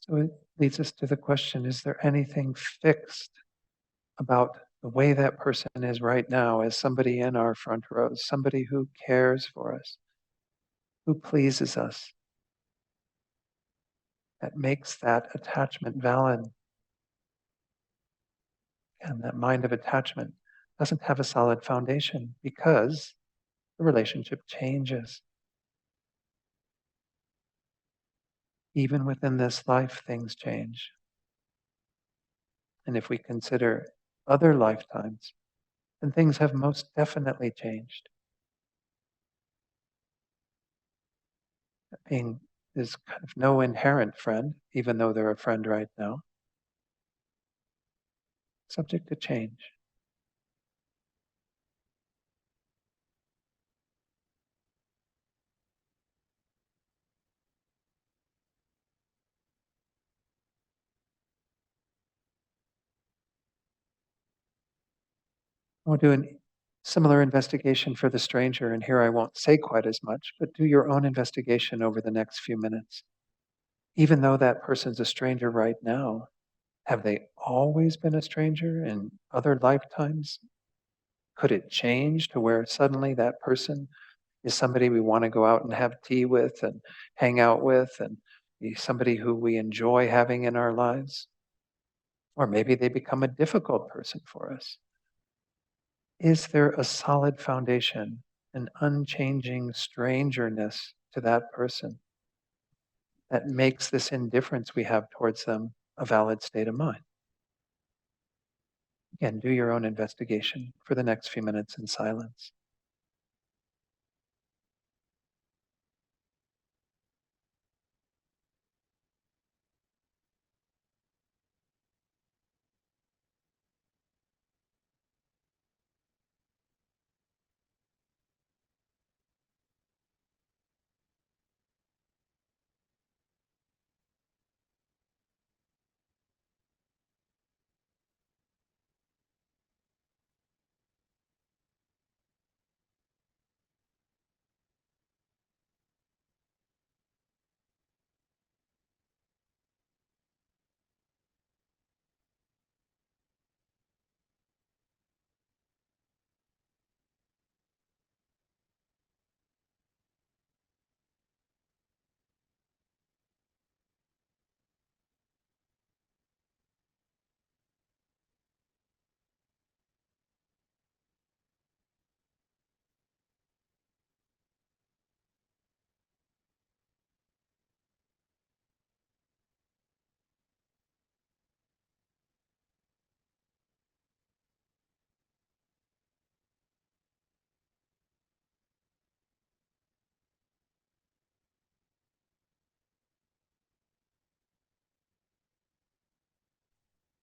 Speaker 1: So it leads us to the question, is there anything fixed about the way that person is right now as somebody in our front rows, somebody who cares for us, who pleases us, that makes that attachment valid? And that mind of attachment doesn't have a solid foundation because the relationship changes. Even within this life, things change. And if we consider other lifetimes, then things have most definitely changed. Being is kind of no inherent friend, even though they're a friend right now, subject to change. We'll do a similar investigation for the stranger, and here I won't say quite as much, but do your own investigation over the next few minutes. Even though that person's a stranger right now, have they always been a stranger in other lifetimes? Could it change to where suddenly that person is somebody we want to go out and have tea with and hang out with and be somebody who we enjoy having in our lives? Or maybe they become a difficult person for us. Is there a solid foundation, an unchanging strangeness to that person that makes this indifference we have towards them a valid state of mind? Again, do your own investigation for the next few minutes in silence.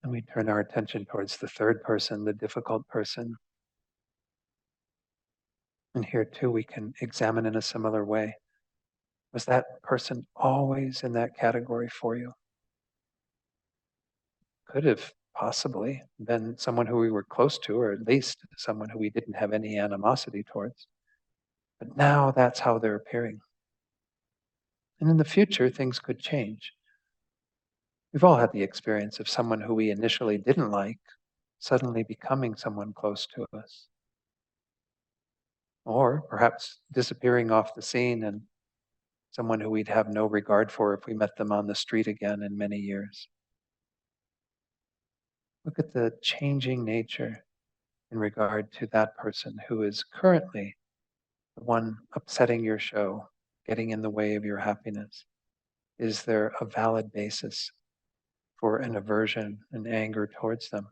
Speaker 1: And we turn our attention towards the third person, the difficult person. And here too, we can examine in a similar way. Was that person always in that category for you? Could have possibly been someone who we were close to, or at least someone who we didn't have any animosity towards. But now that's how they're appearing. And in the future, things could change. We've all had the experience of someone who we initially didn't like suddenly becoming someone close to us. Or perhaps disappearing off the scene and someone who we'd have no regard for if we met them on the street again in many years. Look at the changing nature in regard to that person who is currently the one upsetting your show, getting in the way of your happiness. Is there a valid basis for an aversion and anger towards them?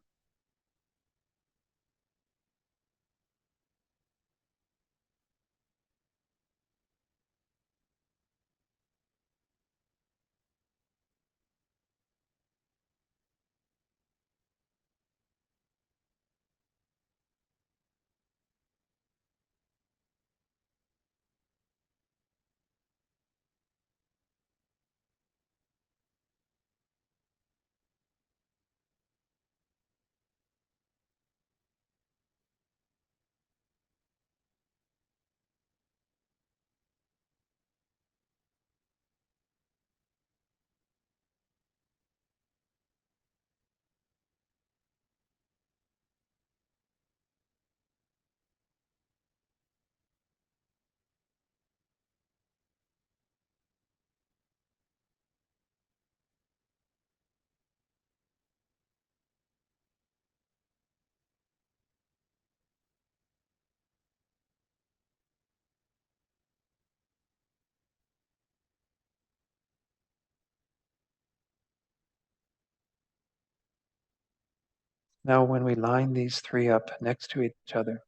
Speaker 1: Now, when we line these three up next to each other,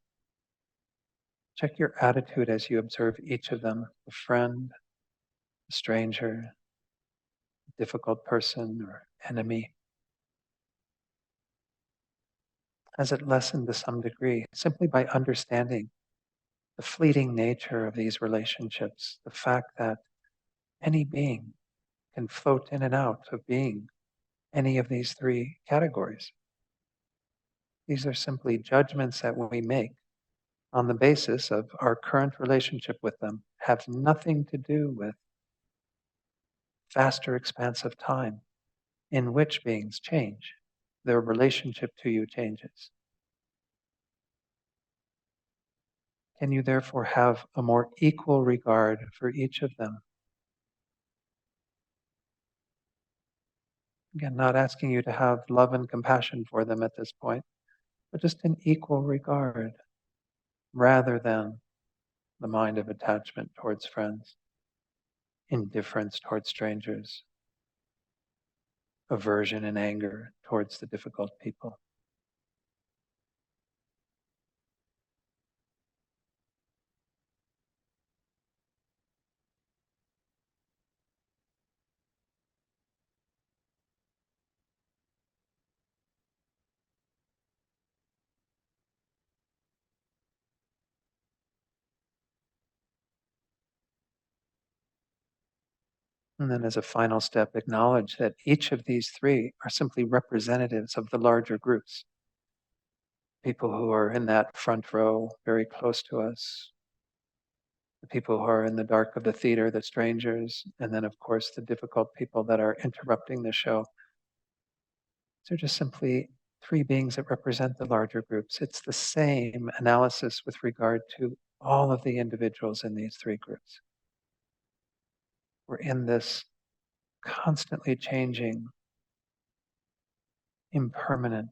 Speaker 1: check your attitude as you observe each of them: the friend, the stranger, the difficult person, or enemy. Has it lessened to some degree simply by understanding the fleeting nature of these relationships, the fact that any being can float in and out of being any of these three categories? These are simply judgments that we make on the basis of our current relationship with them, have nothing to do with vaster expanse of time in which beings change. Their relationship to you changes. Can you therefore have a more equal regard for each of them? Again, not asking you to have love and compassion for them at this point, but just an equal regard rather than the mind of attachment towards friends, indifference towards strangers, aversion and anger towards the difficult people. And then as a final step, acknowledge that each of these three are simply representatives of the larger groups. People who are in that front row, very close to us, the people who are in the dark of the theater, the strangers, and then of course the difficult people that are interrupting the show. They're just simply three beings that represent the larger groups. It's the same analysis with regard to all of the individuals in these three groups. We're in this constantly changing, impermanent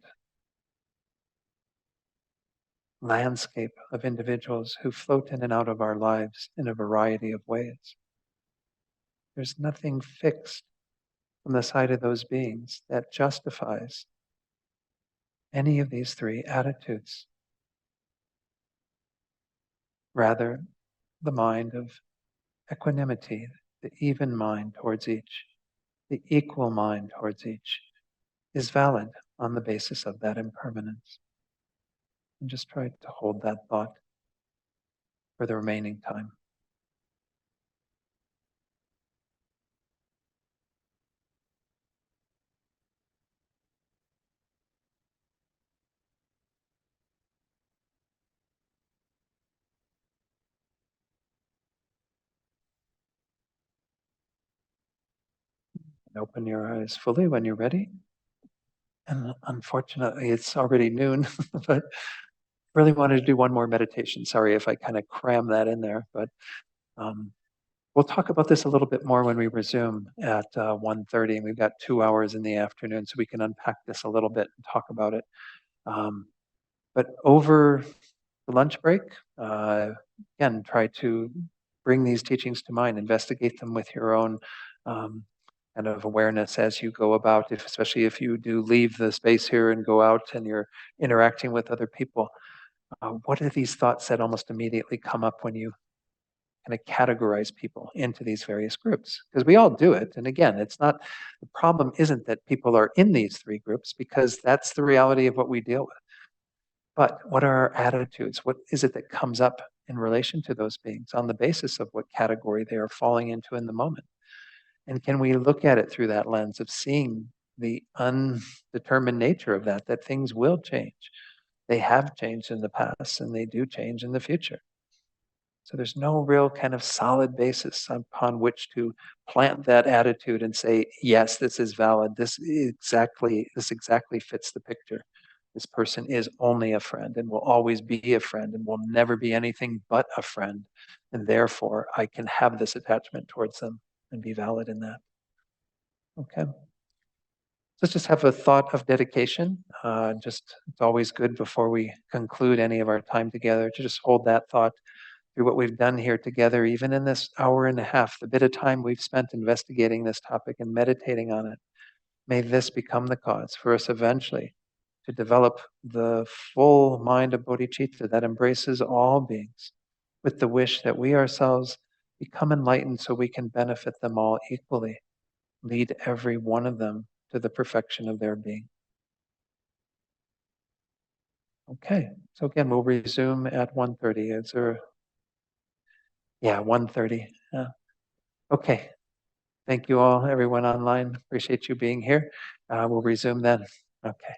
Speaker 1: landscape of individuals who float in and out of our lives in a variety of ways. There's nothing fixed from the side of those beings that justifies any of these three attitudes. Rather, the mind of equanimity, the even mind towards each, the equal mind towards each, is valid. on the basis of that impermanence. And just try to hold that thought for the remaining time. And open your eyes fully when you're ready. And unfortunately, it's already noon, but really wanted to do one more meditation. Sorry if I kind of cram that in there, but we'll talk about this a little bit more when we resume at 1:30. We've got 2 hours in the afternoon, so we can unpack this a little bit and talk about it. But over the lunch break, again, try to bring these teachings to mind, investigate them with your own kind of awareness as you go about, especially if you do leave the space here and go out and you're interacting with other people. What are these thoughts that almost immediately come up when you kind of categorize people into these various groups? Because we all do it. And again, it's not, the problem isn't that people are in these three groups, because that's the reality of what we deal with. But what are our attitudes? What is it that comes up in relation to those beings on the basis of what category they are falling into in the moment? And can we look at it through that lens of seeing the undetermined nature of that, that things will change? They have changed in the past and they do change in the future. So there's no real kind of solid basis upon which to plant that attitude and say, yes, this is valid. This exactly fits the picture. This person is only a friend and will always be a friend and will never be anything but a friend. And therefore, I can have this attachment towards them and be valid in that. Okay. Let's just have a thought of dedication. It's always good before we conclude any of our time together to just hold that thought through what we've done here together, even in this hour and a half, the bit of time we've spent investigating this topic and meditating on it. May this become the cause for us eventually to develop the full mind of bodhicitta that embraces all beings, with the wish that we ourselves become enlightened so we can benefit them all equally, lead every one of them to the perfection of their being. Okay, so again, we'll resume at 1:30. Is there? Yeah, 1:30. Yeah. Okay. Thank you all, everyone online. Appreciate you being here. We'll resume then. Okay.